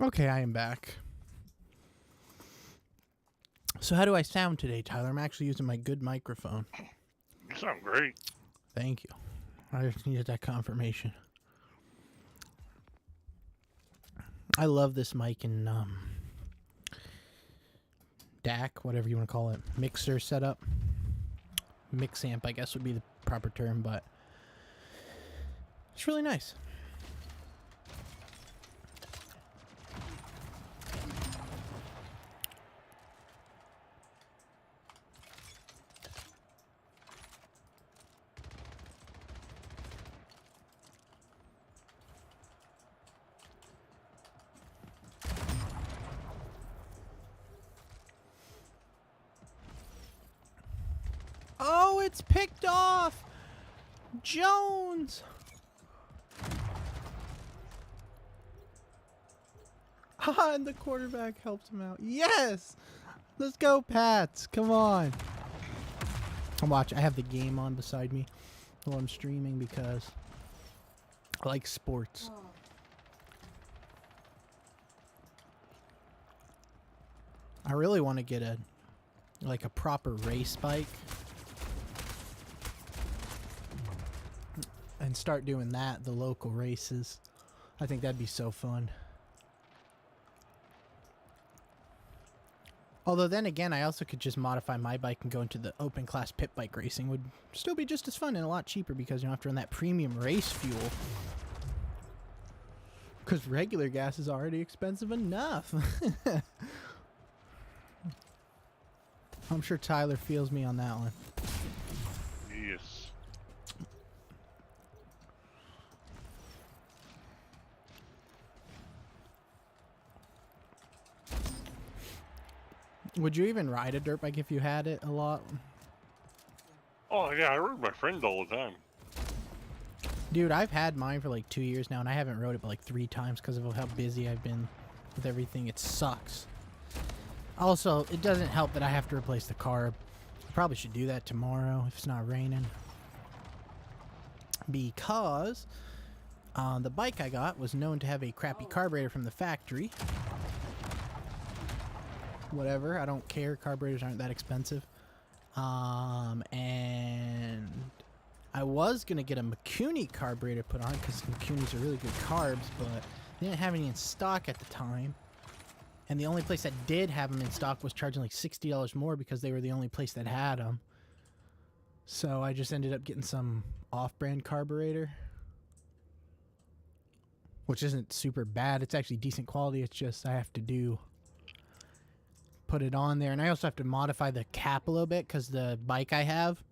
Okay, I am back. So how do I sound today, Tyler? I'm actually using my good microphone. You sound great. Thank you. I just needed that confirmation. I love this mic and DAC, whatever you want to call it, mixer setup. Mix amp, I guess would be the proper term, but it's really nice. Oh, it's picked off! Jones! Ah, and the quarterback helped him out. Yes! Let's go, Pats. Come on. I have the game on beside me while I'm streaming because I like sports. Oh, I really want to get a proper race bike and start doing that, the local races. I think that'd be so fun. Although then again, I also could just modify my bike and go into the open class pit bike racing. Would still be just as fun and a lot cheaper because you don't have to run that premium race fuel. Because regular gas is already expensive enough. I'm sure Tyler feels me on that one. Yes. Would you even ride a dirt bike if you had it a lot? Oh yeah, I rode my friend all the time. Dude, I've had mine for like 2 years now, and I haven't rode it but like 3 times because of how busy I've been with everything. It sucks. Also, it doesn't help that I have to replace the carb. I probably should do that tomorrow if it's not raining. Because the bike I got was known to have a crappy carburetor from the factory. Whatever, I don't care. Carburetors aren't that expensive. And I was going to get a Mikuni carburetor put on because Mikunis are really good carbs, but they didn't have any in stock at the time. And the only place that did have them in stock was charging like $60 more because they were the only place that had them. So I just ended up getting some off-brand carburetor, which isn't super bad. It's actually decent quality. It's just I have to put it on there. And I also have to modify the cap a little bit because the bike I have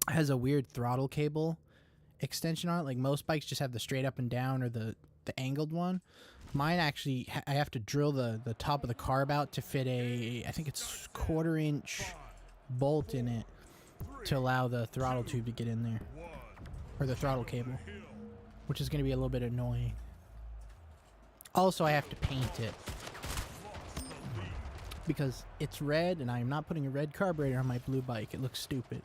has a weird throttle cable extension on it. Like most bikes just have the straight up and down or the angled one. Mine actually, I have to drill the top of the carb out to fit I think it's 1/4 inch bolt in it to allow the throttle tube to get in there. Or the throttle cable. Which is going to be a little bit annoying. Also, I have to paint it. Because it's red and I am not putting a red carburetor on my blue bike. It looks stupid.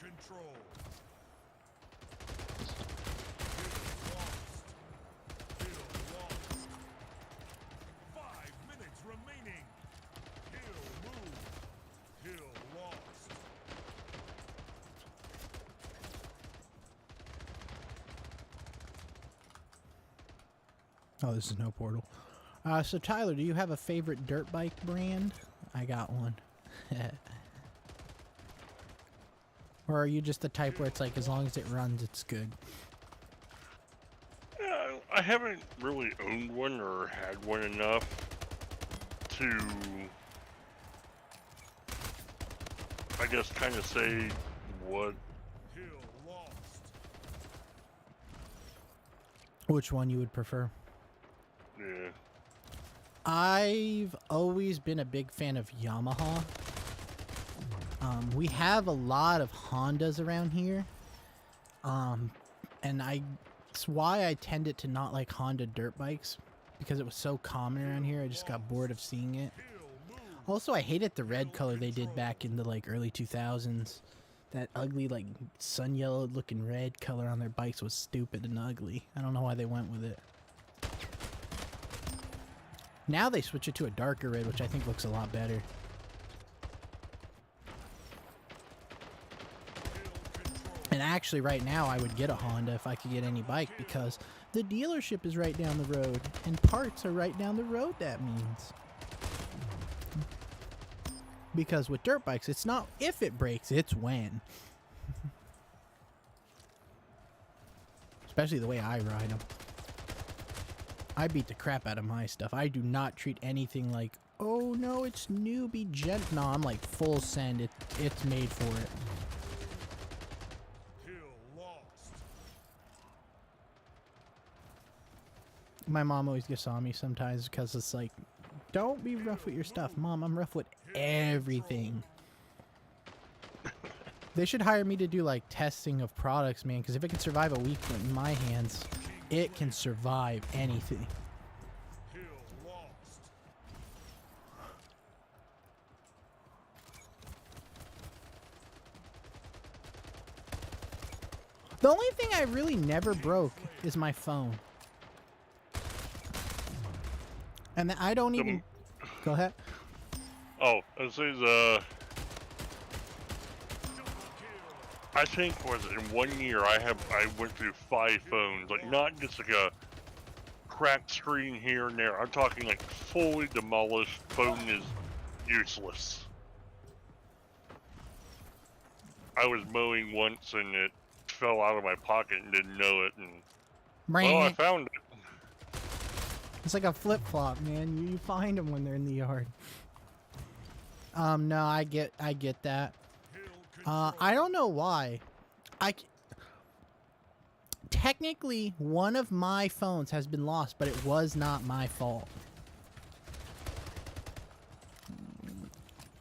Control. Kill lost. 5 minutes remaining. Kill move. Kill lost. Oh, this is no portal. So Tyler, do you have a favorite dirt bike brand? I got one. Or are you just the type where it's like, as long as it runs, it's good? Yeah, I haven't really owned one or had one enough to I guess, kind of say what. Kill lost. Which one you would prefer? Yeah. I've always been a big fan of Yamaha. We have a lot of Hondas around here. And it's why I tended to not like Honda dirt bikes, because it was so common around here. I just got bored of seeing it. Also, I hated the red color they did back in the like early 2000s. That ugly like sun yellow looking red color on their bikes was stupid and ugly. I don't know why they went with it. Now they switch it to a darker red, which I think looks a lot better. And actually right now I would get a Honda if I could get any bike, because the dealership is right down the road and parts are right down the road, that means. Because with dirt bikes, it's not if it breaks, it's when. Especially the way I ride them. I beat the crap out of my stuff. I do not treat anything like, oh no, it's newbie gent. No, I'm like full send. It's made for it. Kill lost. My mom always gets on me sometimes because it's like, don't be rough with your stuff. Mom, I'm rough with everything. They should hire me to do like testing of products, man, because if it can survive a week in my hands, it can survive anything. Kill lost. The only thing I really never broke is my phone. And I don't even... Go ahead. Oh, this is I think was in 1 year I went through 5 phones, like not just like a cracked screen here and there. I'm talking like fully demolished. Phone is useless. I was mowing once and it fell out of my pocket and didn't know it, and well, I found it. It's like a flip-flop, man. You find them when they're in the yard. No, I get that. I don't know why. Technically, one of my phones has been lost, but it was not my fault.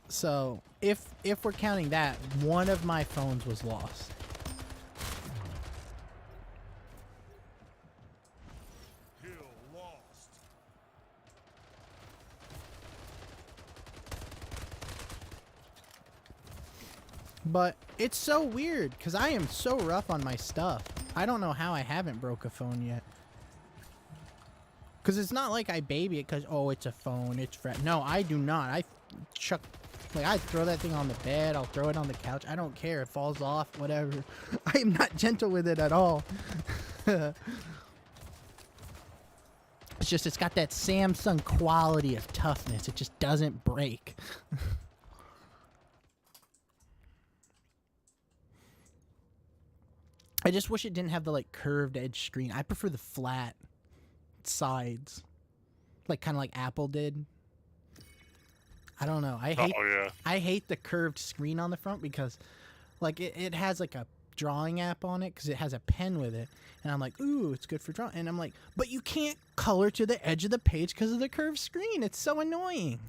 So, if we're counting that, one of my phones was lost. Kill lost. But it's so weird because I am so rough on my stuff. I don't know how I haven't broke a phone yet. Because it's not like I baby it because, oh, it's a phone, it's no, I do not. I throw that thing on the bed, I'll throw it on the couch. I don't care. It falls off, whatever. I am not gentle with it at all. It's just, it's got that Samsung quality of toughness. It just doesn't break. I just wish it didn't have the like curved edge screen. I prefer the flat sides, like kind of like Apple did. I don't know. I hate the curved screen on the front because like it has like a drawing app on it because it has a pen with it, and I'm like, ooh, it's good for drawing. And I'm like, but you can't color to the edge of the page because of the curved screen. It's so annoying.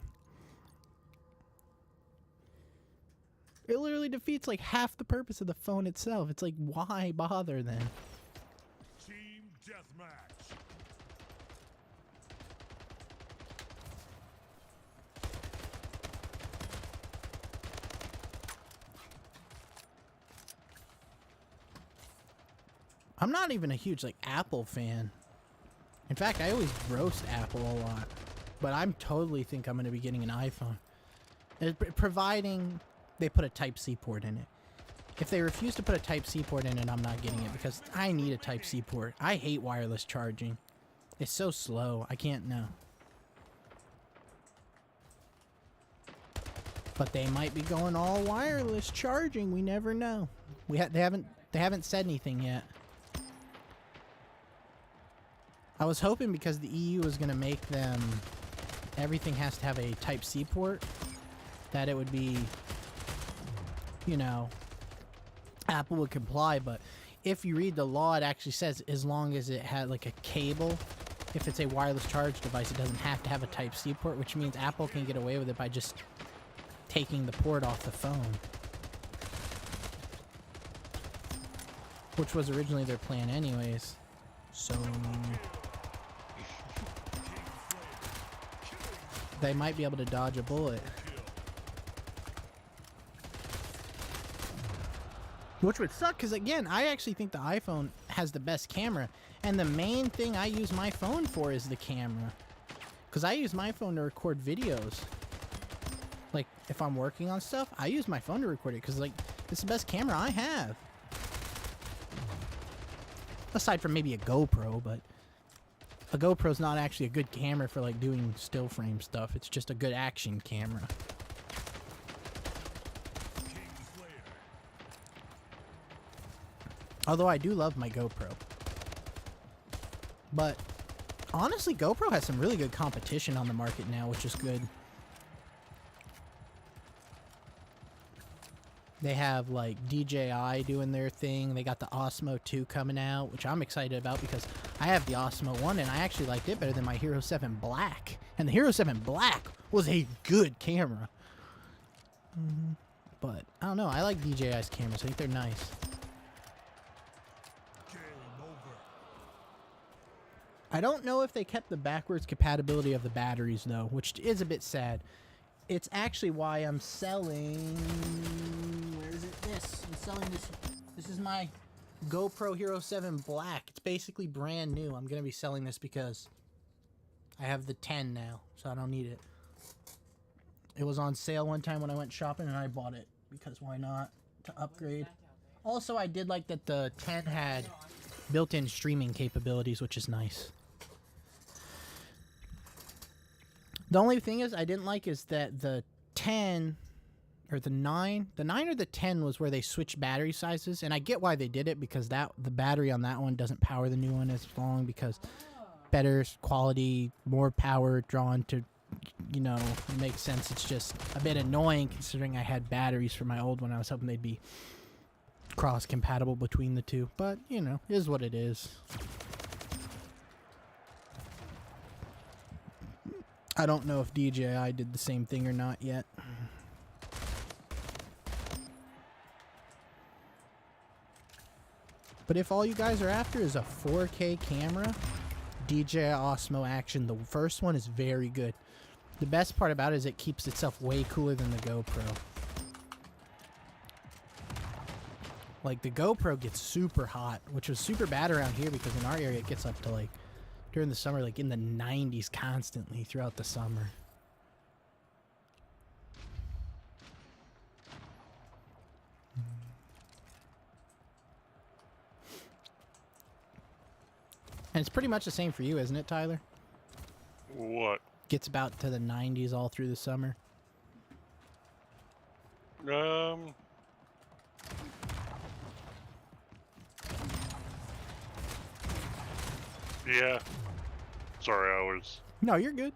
It literally defeats like half the purpose of the phone itself. It's like, why bother then? Team deathmatch. I'm not even a huge like Apple fan. In fact, I always roast Apple a lot. But I'm totally think I'm going to be getting an iPhone. Providing they put a Type-C port in it. If they refuse to put a Type-C port in it, I'm not getting it because I need a Type-C port. I hate wireless charging. It's so slow. I can't know. But they might be going all wireless charging. We never know. They haven't said anything yet. I was hoping because the EU was going to make them everything has to have a Type-C port, that it would be you know, Apple would comply, but if you read the law, it actually says as long as it had like a cable, if it's a wireless charge device, it doesn't have to have a Type-C port, which means Apple can get away with it by just taking the port off the phone. Which was originally their plan anyways. So they might be able to dodge a bullet. Which would suck, because again, I actually think the iPhone has the best camera. And the main thing I use my phone for is the camera. Because I use my phone to record videos. Like, if I'm working on stuff, I use my phone to record it, because, like, it's the best camera I have. Aside from maybe a GoPro, but a GoPro's not actually a good camera for, like, doing still frame stuff. It's just a good action camera. Although I do love my GoPro. But honestly, GoPro has some really good competition on the market now, which is good. They have like DJI doing their thing. They got the Osmo 2 coming out, which I'm excited about because I have the Osmo 1 and I actually liked it better than my Hero 7 Black. And the Hero 7 Black was a good camera. But I don't know. I like DJI's cameras. I think they're nice. I don't know if they kept the backwards compatibility of the batteries, though, which is a bit sad. It's actually why I'm selling... Where is it? This. I'm selling this. This is my GoPro Hero 7 Black. It's basically brand new. I'm going to be selling this because I have the 10 now, so I don't need it. It was on sale one time when I went shopping, and I bought it because why not? To upgrade. Also, I did like that the 10 had built-in streaming capabilities, which is nice. The only thing is I didn't like is that the 10 or the 9 or the 10 was where they switched battery sizes, and I get why they did it because the battery on that one doesn't power the new one as long because better quality, more power drawn to, you know, it makes sense. It's just a bit annoying considering I had batteries for my old one. I was hoping they'd be cross compatible between the two, but you know, it is what it is. I don't know if DJI did the same thing or not yet. But if all you guys are after is a 4K camera, DJI Osmo Action, the first one is very good. The best part about it is it keeps itself way cooler than the GoPro. Like, the GoPro gets super hot, which was super bad around here because in our area it gets up to, like, during the summer, like, in the 90s constantly throughout the summer. And it's pretty much the same for you, isn't it, Tyler? What? Gets about to the 90s all through the summer. Yeah. Sorry, No, you're good.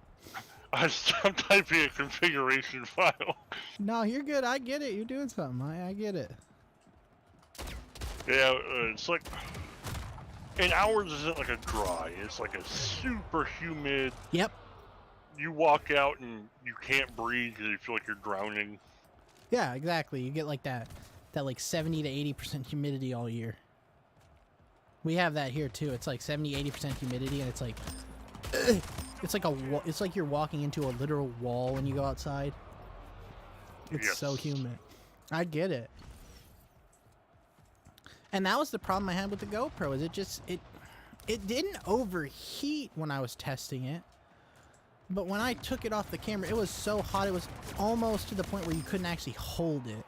I'm typing a configuration file. No, you're good. I get it. You're doing something. I get it. Yeah, it's like... And ours isn't like a dry, it's like a super humid... Yep. You walk out and you can't breathe because you feel like you're drowning. Yeah, exactly. You get like that like 70 to 80% humidity all year. We have that here too. It's like 70-80% humidity, and it's like it's like you're walking into a literal wall when you go outside. It's so humid. I get it. And that was the problem I had with the GoPro. Is it didn't overheat when I was testing it. But when I took it off the camera, it was so hot, it was almost to the point where you couldn't actually hold it.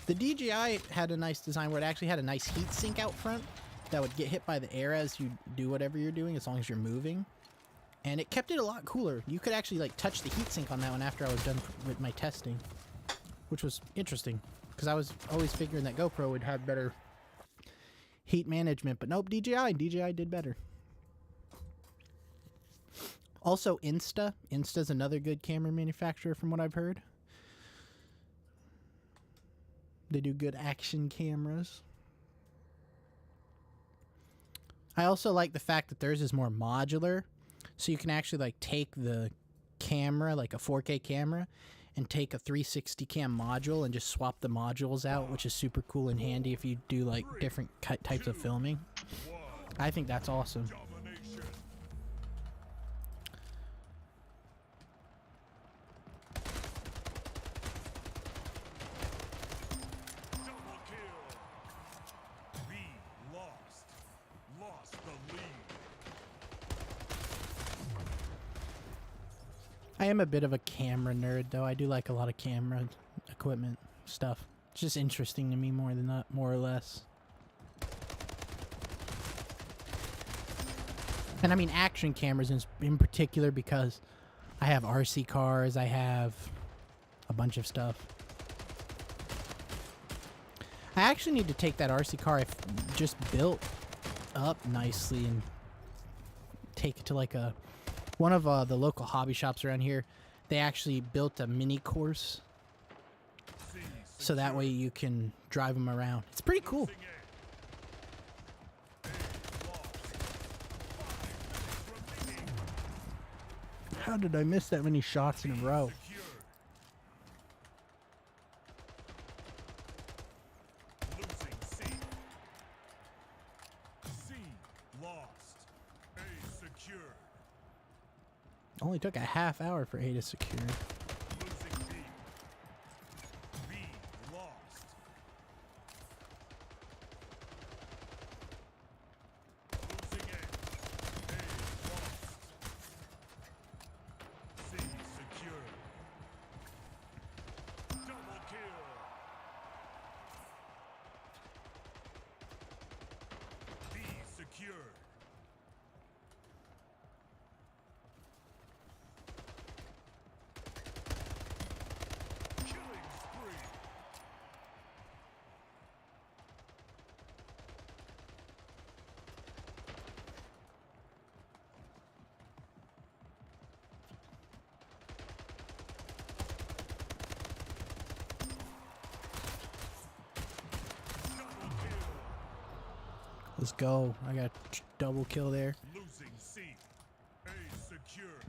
The DJI had a nice design where it actually had a nice heat sink out front that would get hit by the air as you do whatever you're doing, as long as you're moving. And it kept it a lot cooler. You could actually like touch the heat sink on that one after I was done with my testing, which was interesting because I was always figuring that GoPro would have better heat management, but nope, DJI did better. Also, Insta's another good camera manufacturer from what I've heard. They do good action cameras. I also like the fact that theirs is more modular, so you can actually like take the camera, like a 4K camera, and take a 360 cam module and just swap the modules out, which is super cool and handy if you do like different types of filming. I think that's awesome. Domination. Double kill. B lost. Lost the lead. I am a bit of a camera nerd, though. I do like a lot of camera equipment stuff. It's just interesting to me more than that, more or less. And I mean action cameras in particular because I have RC cars, I have a bunch of stuff. I actually need to take that RC car I just built up nicely and take it to like one of the local hobby shops around here. They actually built a mini course so that way you can drive them around. It's pretty cool. How did I miss that many shots in a row? Losing C. C lost. A secured. Only took a half hour for A to secure. Losing B. B lost. Losing A. A lost. C secured. Double kill. B secured. Killing spree. Double kill. Let's go. I got a double kill there. Losing C. A secured.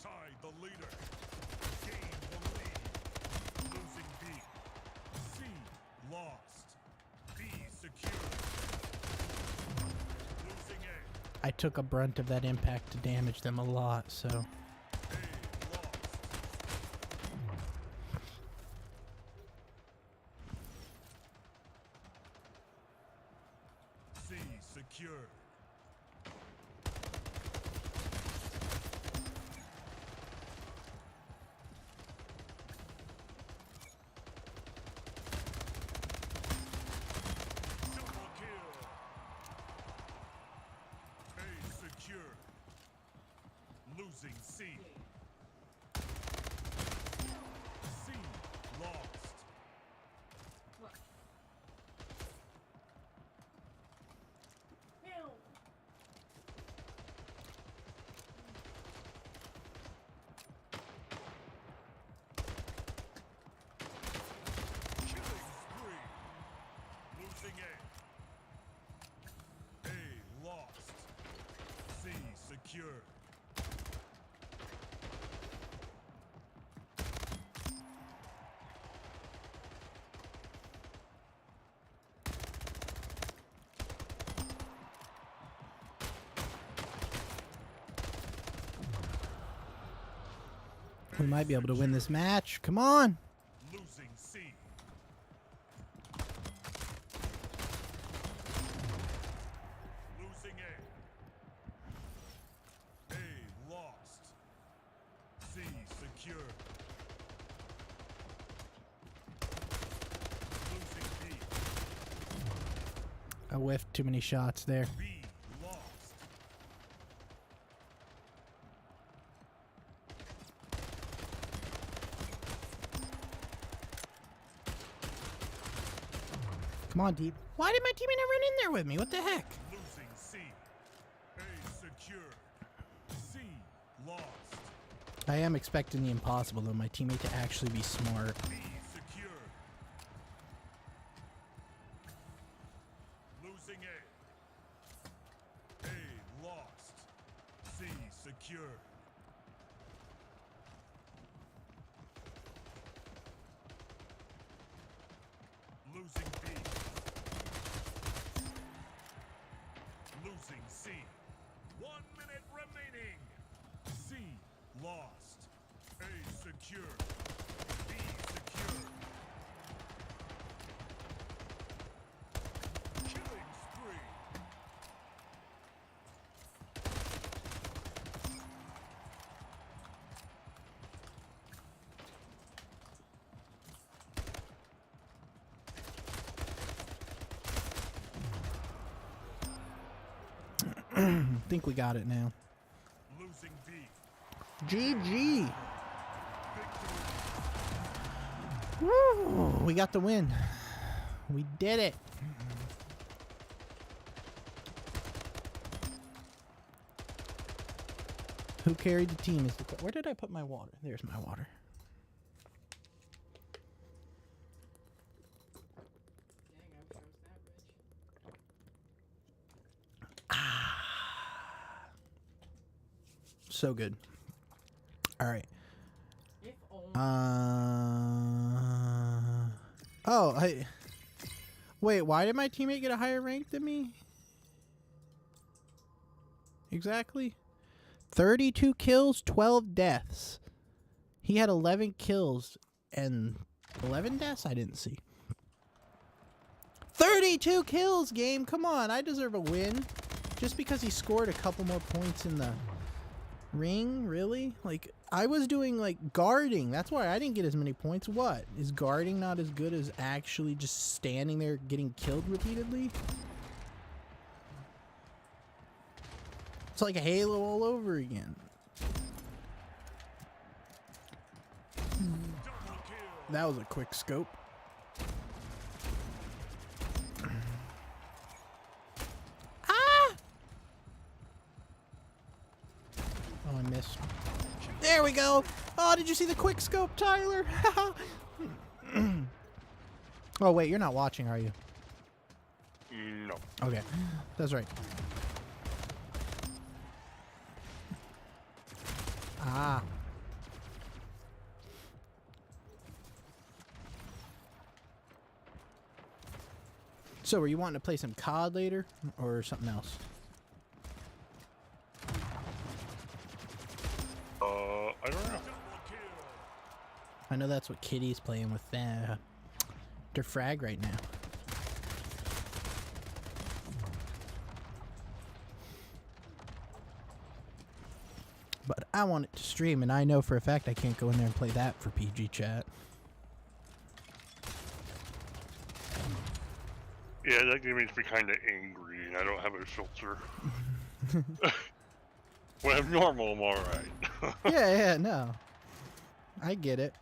Tied the leader. Gain the lead. Losing B. C lost. B secured. Losing A. I took a brunt of that impact to damage them a lot, so... A lost. C secured. Double kill. A secured. Losing C. C lost. What? Ew. Killing spree. Losing A. A lost. C secured. We might be able to win this match. Come on! Losing C. Losing A. A lost. C secured. Losing B. I whiffed too many shots there. B lost. Come on, Deep. Why did my teammate not run in there with me? What the heck? Losing C. A secured. C lost. I am expecting the impossible, though, my teammate to actually be smart. B secured. secured. Losing B. Losing C. 1 minute remaining. C lost. A secure. B secure. Killing spree. I think we got it now. Losing B. GG. Victory. Woo! We got the win. We did it. Who carried the team is the where did I put my water? There's my water. Dang, I wish I was that rich. So good. All right. If only. Oh, wait, why did my teammate get a higher rank than me? Exactly. 32 kills, 12 deaths. He had 11 kills and 11 deaths? I didn't see. 32 kills, game. Come on, I deserve a win. Just because he scored a couple more points in the ring, really? Like, I was doing, like, guarding. That's why I didn't get as many points. What? Is guarding not as good as actually just standing there getting killed repeatedly? It's like a Halo all over again. That was a quick scope. Ah! Oh, I missed. There we go. Oh, did you see the quick scope, Tyler? Oh, wait, you're not watching, are you? No. Okay, that's right. Ah. So, were you wanting to play some COD later, or something else? I don't know. I know that's what Kitty's playing with their frag right now. But I want it to stream, and I know for a fact I can't go in there and play that for PG chat. Yeah, that game makes me kind of angry, and I don't have a filter. When I'm normal, I'm alright. Yeah, no. I get it.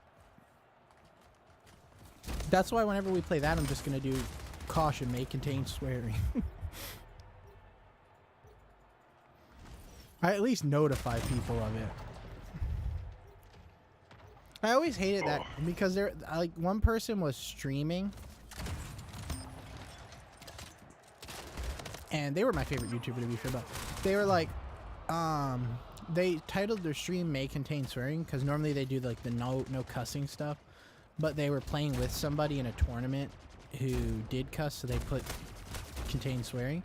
That's why whenever we play that, I'm just going to do caution may contain swearing. I at least notify people of it. I always hated that because there, like, one person was streaming, and they were my favorite YouTuber to be fair, but they were like, they titled their stream may contain swearing because normally they do like the no cussing stuff, but they were playing with somebody in a tournament who did cuss, so they put contain swearing,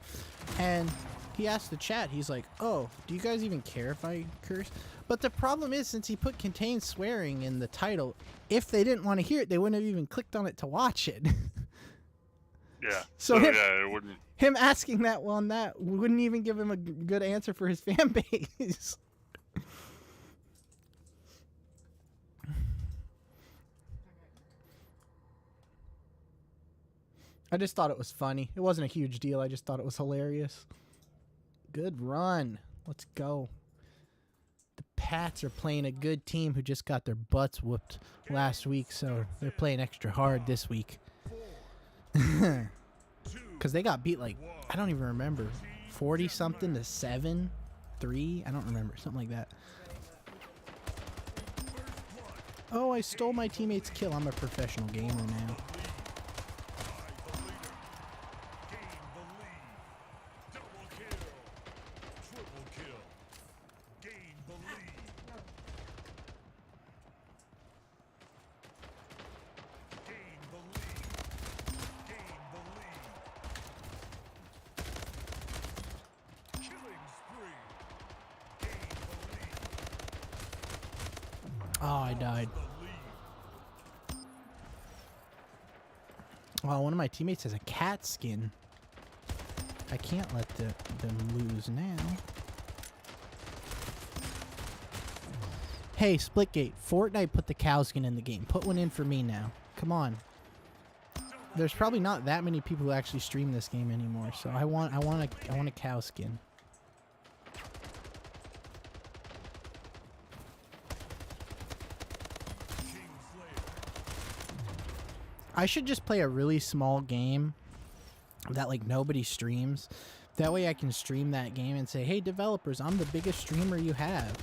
and he asked the chat, he's like, oh, do you guys even care if I curse? But the problem is, since he put contain swearing in the title, if they didn't want to hear it, they wouldn't have even clicked on it to watch it. Yeah. So Yeah, it wouldn't. Him asking that one that wouldn't even give him a good answer for his fan base. I just thought it was funny. It wasn't a huge deal. I just thought it was hilarious. Good run. Let's go. The Pats are playing a good team who just got their butts whooped last week, so they're playing extra hard this week. Because they got beat like, I don't even remember, 40-something to 7-3? I don't remember. Something like that. Oh, I stole my teammate's kill. I'm a professional gamer now. Gain the lead. Double kill. Triple kill. Gain Oh, I died. The lead. Oh, one of my teammates has a cat skin. I can't let them lose now. Hey, Splitgate, Fortnite put the cow skin in the game. Put one in for me now. Come on. There's probably not that many people who actually stream this game anymore, so I want a cow skin. I should just play a really small game that like nobody streams. That way I can stream that game and say, "Hey developers, I'm the biggest streamer you have.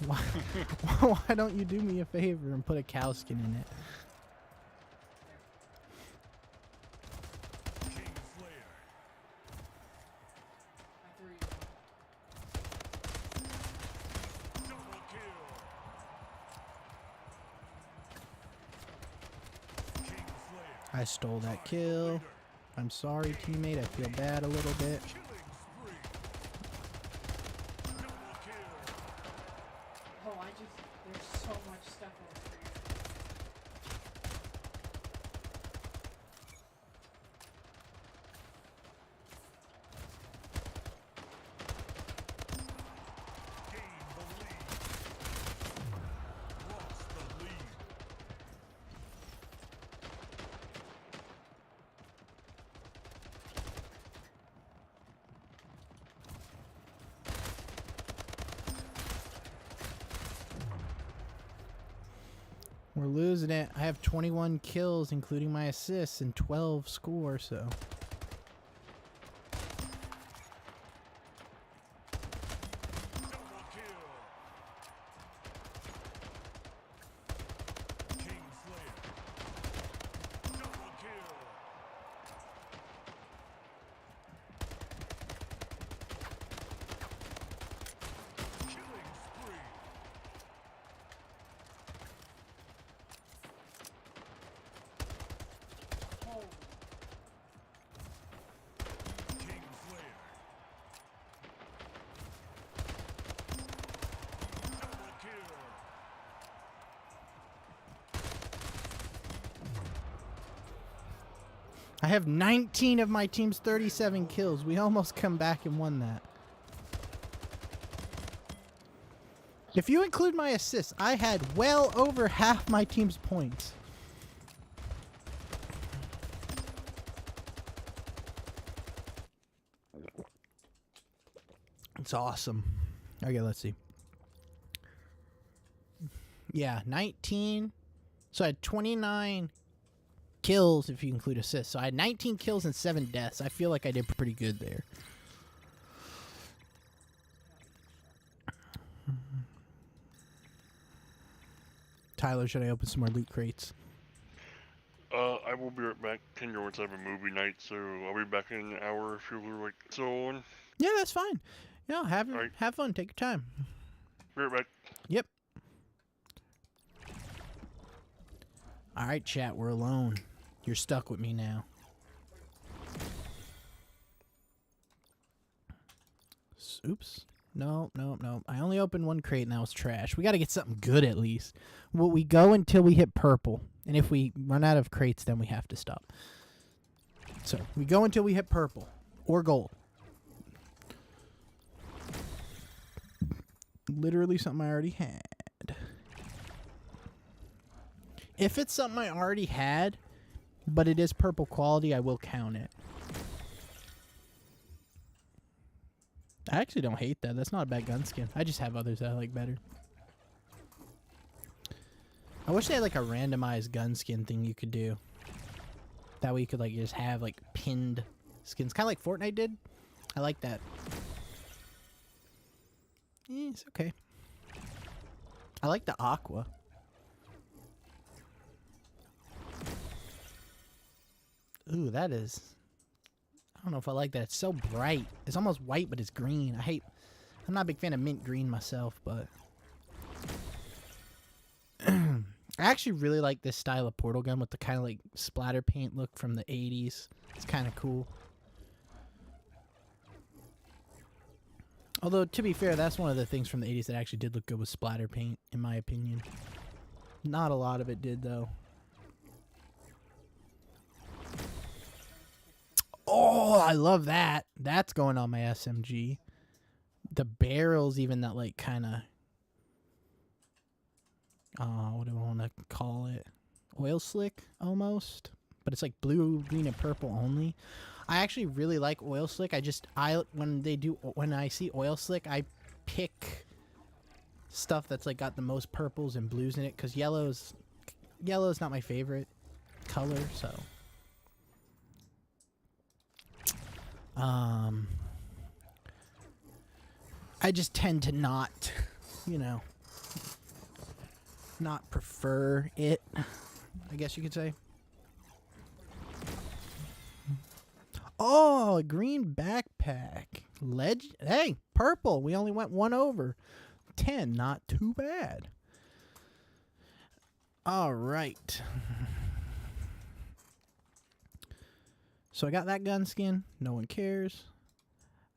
Why, why don't you do me a favor and put a cow skin in it?" I threw you. Double kill. King Slayer. I stole that kill. I'm sorry, teammate. I feel bad a little bit. Killing spree. Double kill. Oh, there's so much stuff over here. Gain the lead. Lost the lead. We're losing it. I have 21 kills, including my assists, and 12 score, so. Double kill. King Slayer. Double kill. Killing spree. Holy. King Slayer. Double kill. I have 19 of my team's 37 kills. We almost come back and won that. If you include my assists, I had well over half my team's points. It's awesome. Okay, let's see. Yeah, 19. So I had 29 kills if you include assists. So I had 19 kills and 7 deaths. I feel like I did pretty good there. Tyler, should I open some more loot crates? I will be right back. Kendra wants to have a movie night, so I'll be back in an hour if you're like so on. Yeah, that's fine. Yeah, Alright. have fun. Take your time. Be right back. Yep. All right, chat. We're alone. You're stuck with me now. Oops. No. I only opened one crate and that was trash. We got to get something good at least. Well, we go until we hit purple. And if we run out of crates, then we have to stop. So, we go until we hit purple. Or gold. Literally something I already had. If it's something I already had, but it is purple quality, I will count it. I actually don't hate that. That's not a bad gun skin. I just have others that I like better. I wish they had like a randomized gun skin thing you could do. That way you could like just have like pinned skins. Kind of like Fortnite did. I like that. It's okay. I like the aqua. Ooh, that is... I don't know if I like that. It's so bright. It's almost white, but it's green. I'm not a big fan of mint green myself, but... I actually really like this style of portal gun with the kind of like splatter paint look from the 80s. It's kind of cool. Although, to be fair, that's one of the things from the 80s that actually did look good with splatter paint, in my opinion. Not a lot of it did, though. Oh, I love that. That's going on my SMG. The barrels, even that, like, kind of... what do I want to call it? Oil slick, almost. But it's like blue, green, and purple only. I actually really like oil slick. When I see oil slick, I pick stuff that's like got the most purples and blues in it, because yellow's not my favorite color, so I just tend to not, not prefer it, I guess you could say. Oh, a green backpack. Hey, purple. We only went 1 over. 10, not too bad. All right. So I got that gun skin. No one cares.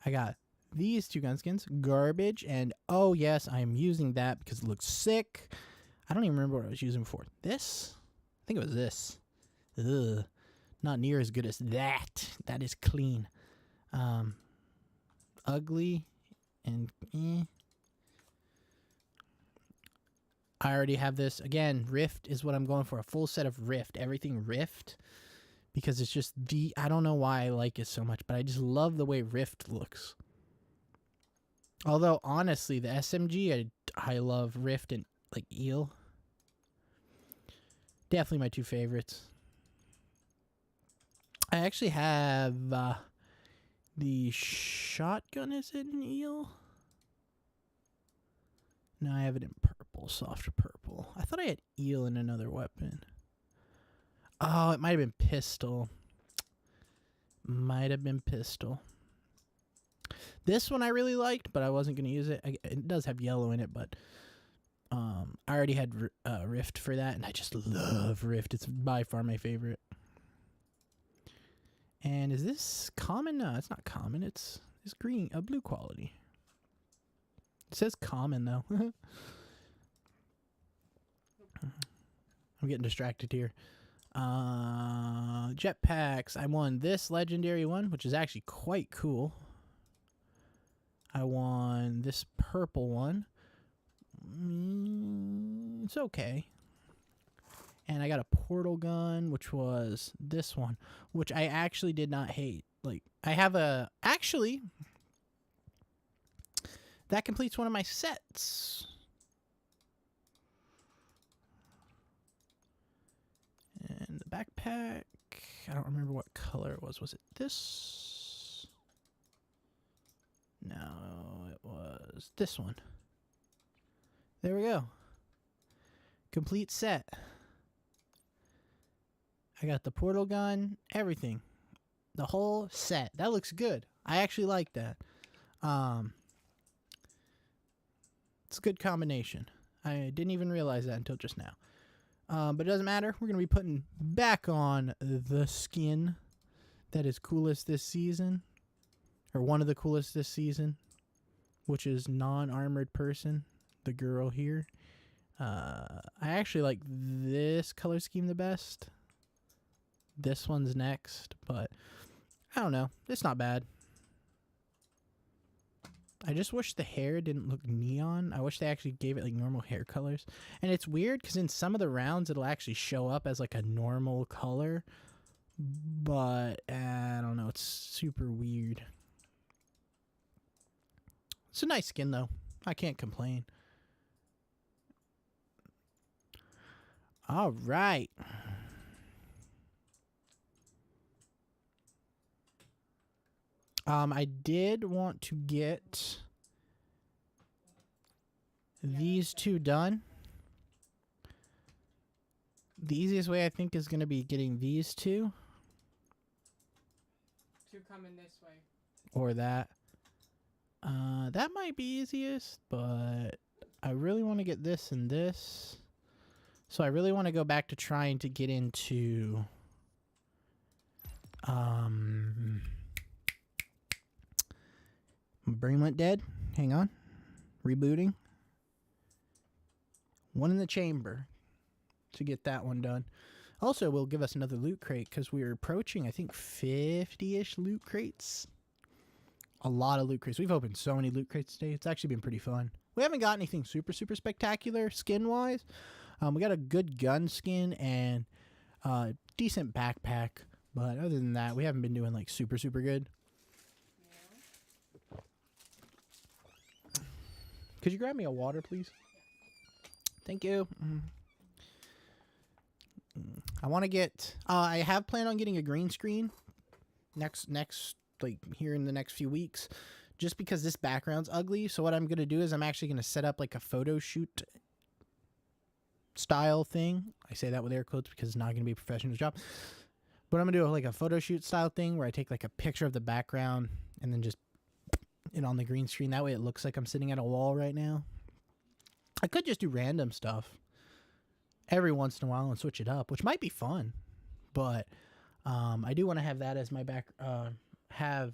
I got these 2 gun skins. Garbage. And oh, yes, I am using that because it looks sick. I don't even remember what I was using before. This? I think it was this. Ugh. Not near as good as that. That is clean. Ugly and I already have this. Again, Rift is what I'm going for. A full set of Rift. Everything Rift. Because it's just I don't know why I like it so much, but I just love the way Rift looks. Although, honestly, the SMG, I love Rift and, like, Eel. Definitely my 2 favorites. I actually have the shotgun. Is it an Eel? No, I have it in purple, softer purple. I thought I had Eel in another weapon. Oh, it might have been pistol. Might have been pistol. This one I really liked, but I wasn't going to use it. It does have yellow in it, but I already had Rift for that, and I just love Rift. It's by far my favorite. And is this common? No, it's not common. It's green, blue quality. It says common, though. I'm getting distracted here. Jetpacks. I won this legendary one, which is actually quite cool. I won this purple one. It's okay. And I got a portal gun, which was this one, which I actually did not hate. Like, I have actually, that completes one of my sets. And the backpack, I don't remember what color it was. Was it this? No, it was this one. There we go. Complete set. I got the portal gun, everything. The whole set. That looks good. I actually like that. It's a good combination. I didn't even realize that until just now. But it doesn't matter. We're going to be putting back on the skin that is coolest this season. Or one of the coolest this season. Which is non-armored person. The girl here. I actually like this color scheme the best. This one's next, but I don't know. It's not bad. I just wish the hair didn't look neon. I wish they actually gave it like normal hair colors. And it's weird because in some of the rounds it'll actually show up as like a normal color. But I don't know. It's super weird. It's a nice skin though. I can't complain. All right. I did want to get these 2 done. The easiest way I think is going to be getting these 2. 2 coming this way. Or that. That might be easiest, but I really want to get this and this. So I really want to go back to trying to get into my brain went dead. Hang on. Rebooting. One in the chamber. to get that one done. Also, will give us another loot crate because we're approaching, I think, 50-ish loot crates. A lot of loot crates. We've opened so many loot crates today. It's actually been pretty fun. We haven't got anything super, super spectacular skin-wise. We got a good gun skin and decent backpack. But other than that, we haven't been doing, like, super, super good. Could you grab me a water, please? Thank you. I want to get... I have planned on getting a green screen next, like, here in the next few weeks. Just because this background's ugly. So what I'm going to do is I'm actually going to set up, like, a photo shoot style thing. I say that with air quotes because it's not going to be a professional job. But I'm going to do, like, a photo shoot style thing where I take, like, a picture of the background and then just it on the green screen. That way it looks like I'm sitting at a wall right now. I could just do random stuff every once in a while and switch it up, which might be fun. But I do want to have that as my back, have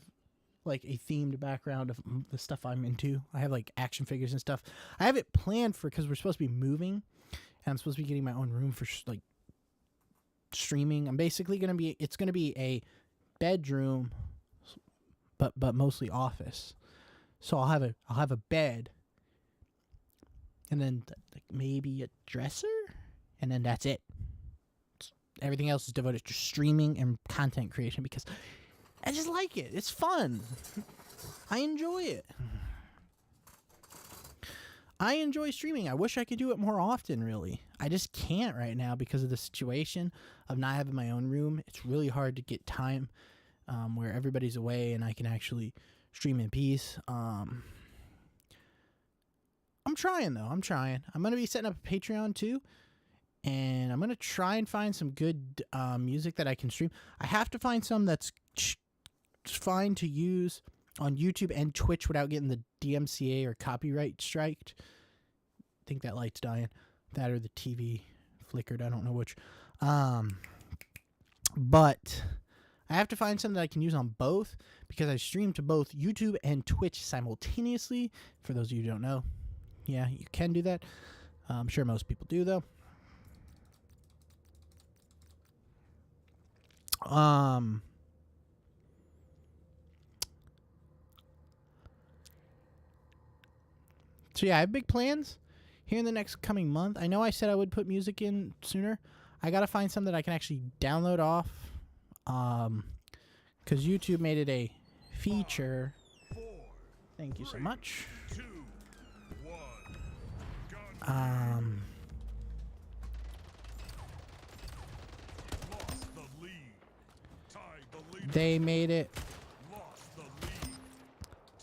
like a themed background of the stuff I'm into. I have like action figures and stuff. I have it planned for, because we're supposed to be moving and I'm supposed to be getting my own room for like streaming. I'm basically going to be, it's going to be a bedroom, but mostly office. So I'll have a bed and then like maybe a dresser and then that's it. Everything else is devoted to streaming and content creation because I just like it. It's fun. I enjoy it. I enjoy streaming. I wish I could do it more often, really. I just can't right now because of the situation of not having my own room. It's really hard to get time where everybody's away and I can actually stream in peace. I'm trying, though. I'm trying. I'm going to be setting up a Patreon, too. And I'm going to try and find some good music that I can stream. I have to find some that's fine to use on YouTube and Twitch without getting the DMCA or copyright striked. I think that light's dying. That or the TV flickered. I don't know which. But I have to find something that I can use on both because I stream to both YouTube and Twitch simultaneously. For those of you who don't know, yeah, you can do that. I'm sure most people do, though. So yeah, I have big plans here in the next coming month. I know I said I would put music in sooner. I gotta find some that I can actually download off. Because YouTube made it a feature. Thank you so much. They made it.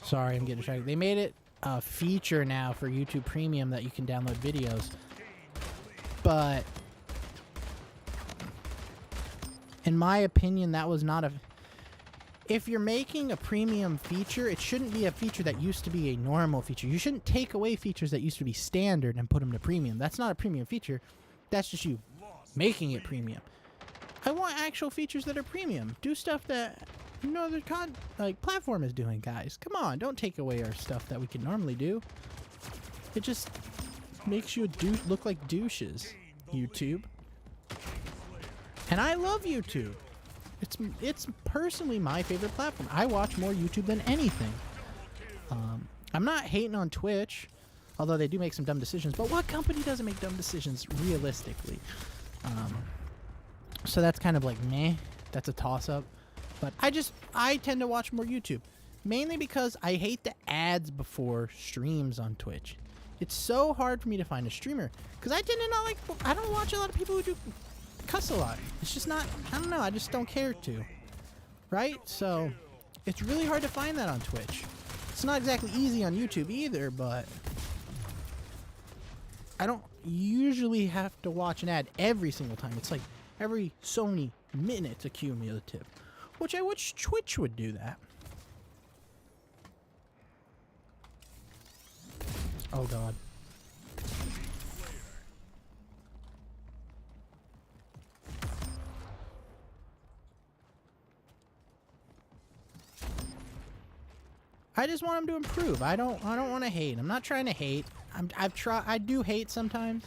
Sorry, I'm getting distracted. They made it a feature now for YouTube Premium that you can download videos. But in my opinion, that was not a... If you're making a premium feature, it shouldn't be a feature that used to be a normal feature. You shouldn't take away features that used to be standard and put them to premium. That's not a premium feature. That's just you making it premium. I want actual features that are premium. Do stuff that no other platform is doing, guys. Come on, don't take away our stuff that we can normally do. It just makes you look like douches, YouTube. And I love YouTube. It's personally my favorite platform. I watch more YouTube than anything. I'm not hating on Twitch, although they do make some dumb decisions. But what company doesn't make dumb decisions realistically? So that's kind of like meh. That's a toss-up. But I tend to watch more YouTube. Mainly because I hate the ads before streams on Twitch. It's so hard for me to find a streamer. Because I tend to not like... I don't watch a lot of people who do cuss a lot. It's just not... I don't know. I just don't care to. Right? So, it's really hard to find that on Twitch. It's not exactly easy on YouTube either, but... I don't usually have to watch an ad every single time. It's like every so many minutes accumulative. Which I wish Twitch would do that. Oh god. I just want him to improve. I don't want to hate. I'm not trying to hate. I do hate sometimes.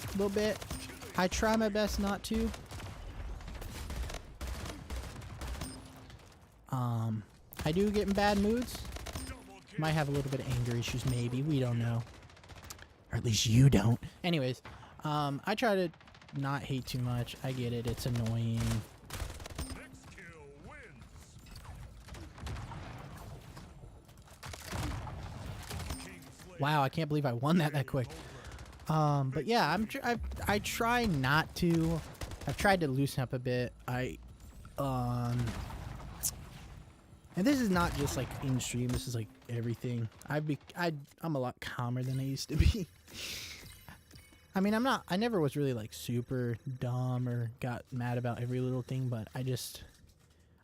A little bit. I try my best not to. I do get in bad moods. Might have a little bit of anger issues, maybe. We don't know. Or at least you don't. Anyways, I try to not hate too much. I get it. It's annoying. Next kill wins. King Slayer. Wow, I can't believe I won that quick. But yeah, I try not to. I've tried to loosen up a bit. And this is not just like in stream. This is like everything. I'm a lot calmer than I used to be. I mean, I never was really like super dumb or got mad about every little thing, but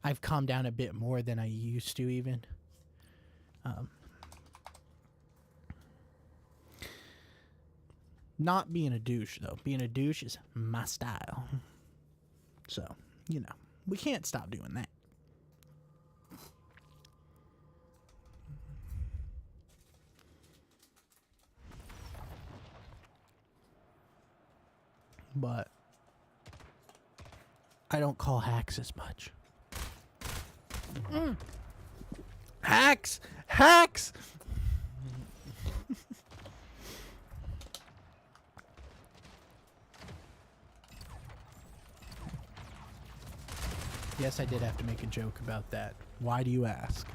I've calmed down a bit more than I used to even. Not being a douche though. Being a douche is my style. So, you know, we can't stop doing that. But I don't call hacks as much. Hacks! Hacks! Yes, I did have to make a joke about that. Why do you ask?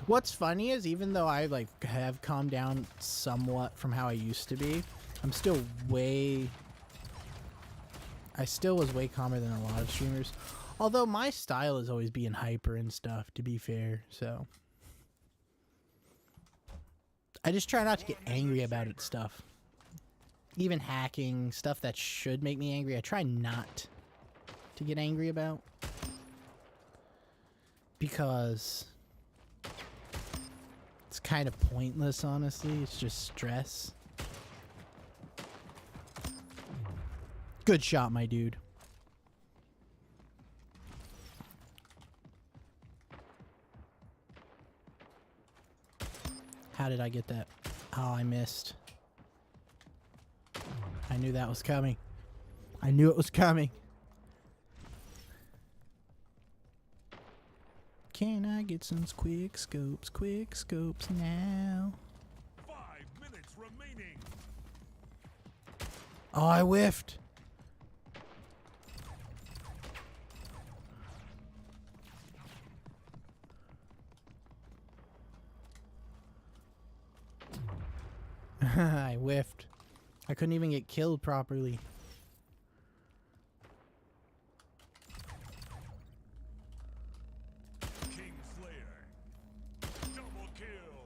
What's funny is even though I like have calmed down somewhat from how I used to be, I still was way calmer than a lot of streamers. Although my style is always being hyper and stuff, to be fair, so I just try not to get angry about it stuff. Even hacking, stuff that should make me angry, I try not to get angry about. Because it's kind of pointless, honestly. It's just stress. Good shot, my dude. How did I get that? Oh, I missed. I knew that was coming. I knew it was coming. Can I get some quick scopes now? 5 minutes remaining. Oh, I whiffed. I whiffed. I couldn't even get killed properly. King Slayer. Double kill.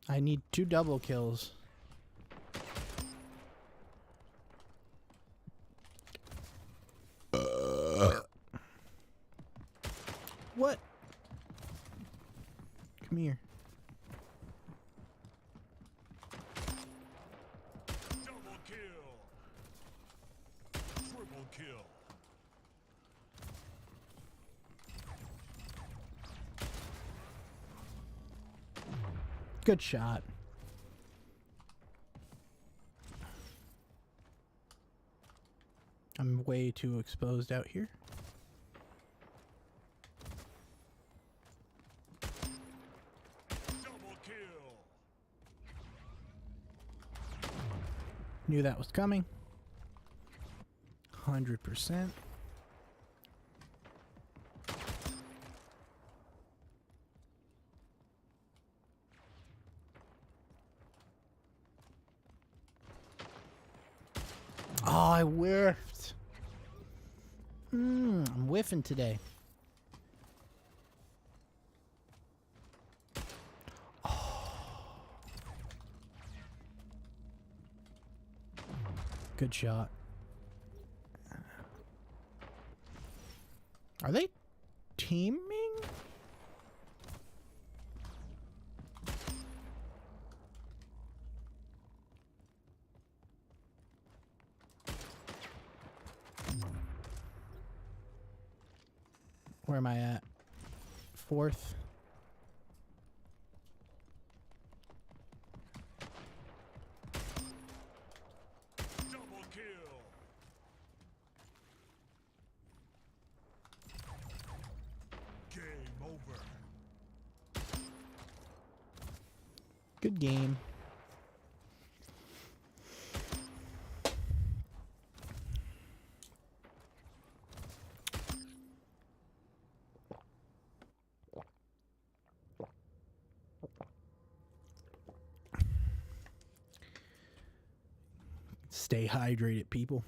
I need 2 double kills. What? Come here. Double kill. Triple kill. Good shot. I'm way too exposed out here. Double kill. Knew that was coming. 100%. Oh, I whiffed. I'm whiffing today. Good shot. Are they teaming? Where am I at? 4th? Good game. Stay hydrated, people.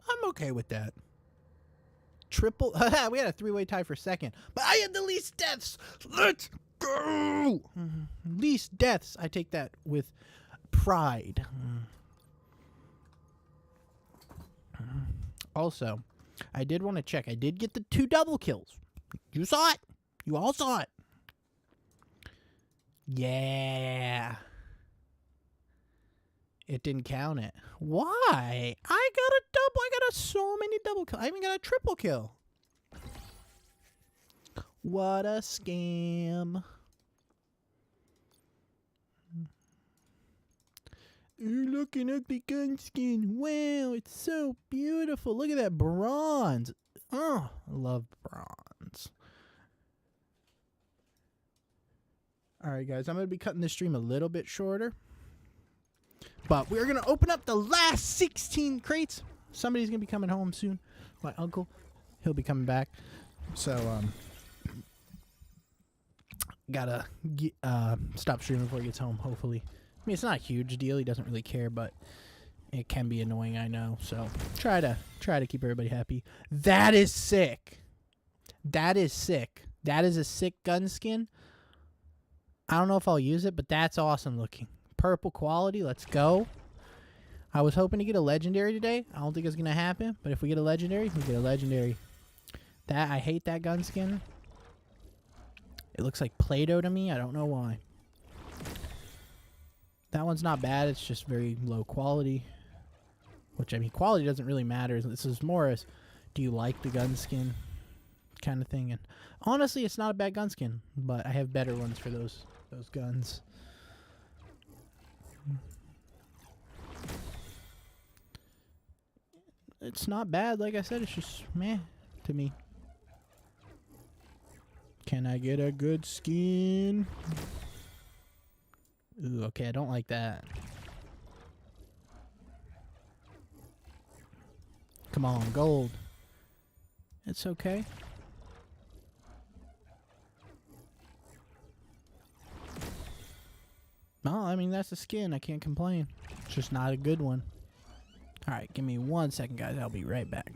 I'm okay with that. Triple. We had a three-way tie for second, but I had the least deaths. Let's go. Least deaths. I take that with pride. Also, I did want to check. I did get the 2 double kills. You saw it. You all saw it. Yeah. It didn't count it. Why? I got a double. I got so many double kills. I even got a triple kill. What a scam. You're looking ugly gun skin. Wow, it's so beautiful. Look at that bronze. Oh, I love bronze. Alright, guys. I'm going to be cutting this stream a little bit shorter. But we're going to open up the last 16 crates. Somebody's going to be coming home soon. My uncle. He'll be coming back. So, gotta stop streaming before he gets home, hopefully. I mean, it's not a huge deal. He doesn't really care, but it can be annoying, I know. So, try to keep everybody happy. That is sick. That is sick. That is a sick gun skin. I don't know if I'll use it, but that's awesome looking. Purple quality. Let's go. I was hoping to get a legendary today. I don't think it's going to happen, but if we get a legendary, we get a legendary. I hate that gun skin. It looks like Play-Doh to me. I don't know why. That one's not bad. It's just very low quality. Which, I mean, quality doesn't really matter. This is more as, do you like the gun skin kind of thing. And honestly, it's not a bad gun skin, but I have better ones for those guns. It's not bad. Like I said, it's just meh to me. Can I get a good skin? Ooh, okay, I don't like that. Come on, gold. It's okay. No, I mean, that's the skin. I can't complain. It's just not a good one. Alright, give me 1 second, guys. I'll be right back.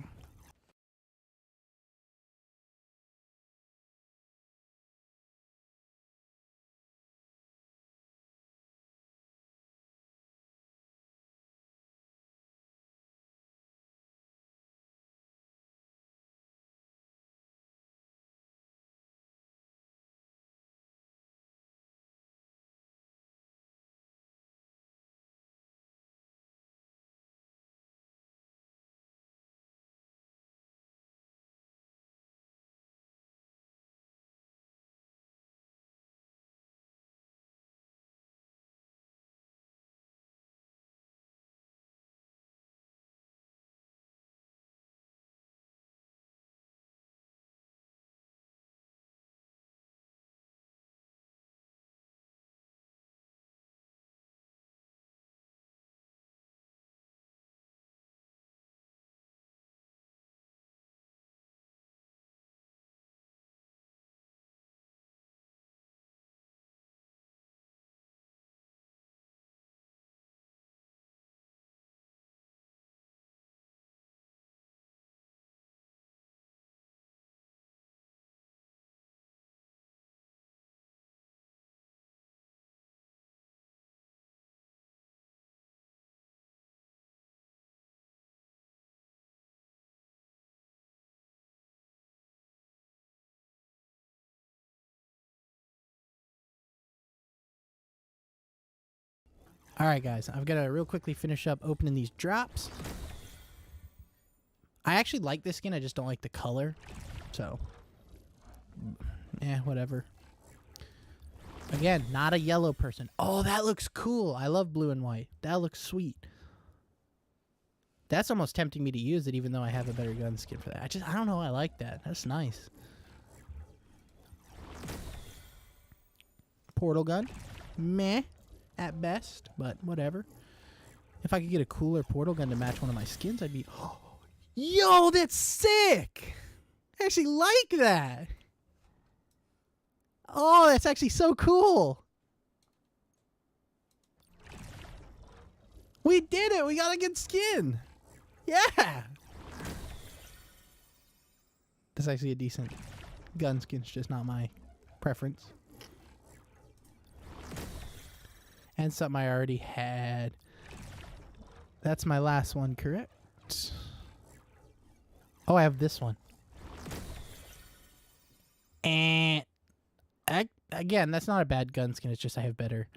Alright, guys. I've got to real quickly finish up opening these drops. I actually like this skin. I just don't like the color. So, whatever. Again, not a yellow person. Oh, that looks cool. I love blue and white. That looks sweet. That's almost tempting me to use it, even though I have a better gun skin for that. I don't know. I like that. That's nice. portal gun. Meh, at best, but whatever. If I could get a cooler portal gun to match one of my skins, I'd be... Yo, that's sick! I actually like that. Oh, that's actually so cool. We did it. We got a good skin. Yeah. That's actually a decent gun skin. It's just not my preference. And something I already had. That's my last one, correct? Oh, I have this one. And again, that's not a bad gun skin. It's just I have better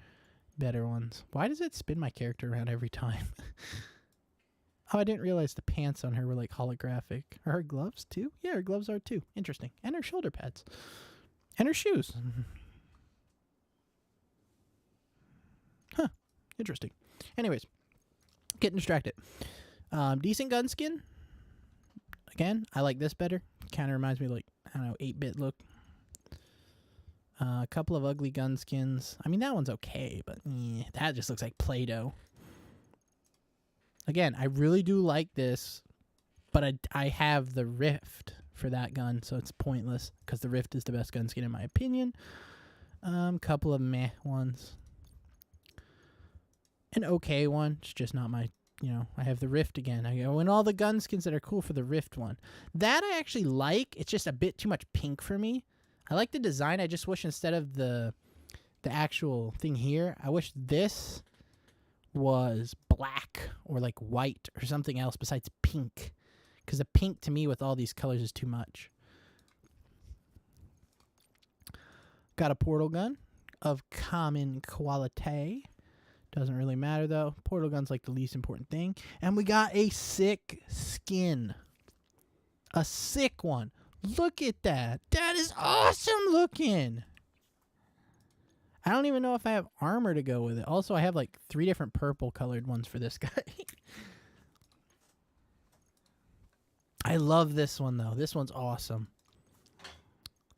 ones. Why does it spin my character around every time? Oh, I didn't realize the pants on her were like holographic. Are her gloves too? Yeah, her gloves are too. Interesting. And her shoulder pads. And her shoes. Huh. Interesting. Anyways, getting distracted. Decent gun skin. Again, I like this better. Kind of reminds me of like, I don't know, 8-bit look. A couple of ugly gun skins. I mean, that one's okay, but that just looks like Play-Doh. Again, I really do like this, but I have the Rift for that gun, so it's pointless because the Rift is the best gun skin in my opinion. Couple of meh ones. An okay one. It's just not my, I have the Rift again. I go in all the gun skins that are cool for the Rift one. That I actually like. It's just a bit too much pink for me. I like the design. I just wish instead of the actual thing here, I wish this was black or like white or something else besides pink. Because the pink to me with all these colors is too much. Got a portal gun of common quality. Doesn't really matter though. Portal gun's like the least important thing. And we got a sick skin. A sick one. Look at that. That is awesome looking. I don't even know if I have armor to go with it. Also, I have like 3 different purple colored ones for this guy. I love this one though. This one's awesome.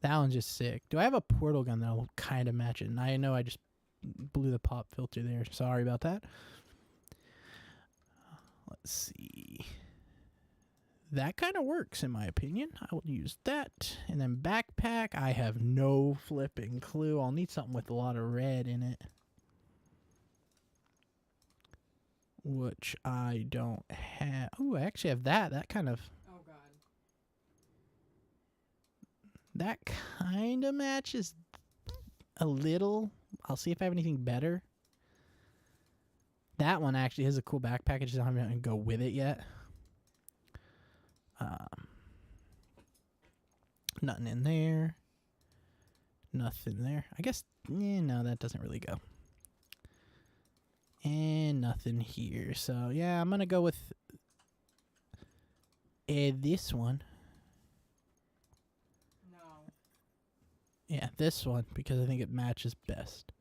That one's just sick. Do I have a portal gun that will kind of match it? And I know I just blew the pop filter there. Sorry about that. Let's see. That kind of works in my opinion. I will use that. And then backpack, I have no flipping clue. I'll need something with a lot of red in it. Which I don't have. Oh, I actually have that. That kind of... Oh, God. That kind of matches a little. I'll see if I have anything better. That one actually has a cool backpack. I just haven't going to go with it yet. Nothing in there. Nothing there. I guess, no, that doesn't really go. And nothing here. So, yeah, I'm going to go with this one. No. Yeah, this one, because I think it matches best.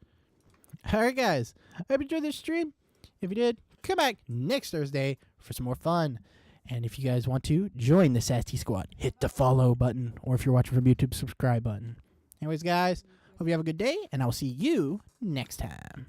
Alright, guys. I hope you enjoyed this stream. If you did, come back next Thursday for some more fun. And if you guys want to join the Sassy Squad, hit the follow button. Or if you're watching from YouTube, subscribe button. Anyways, guys, hope you have a good day, and I'll see you next time.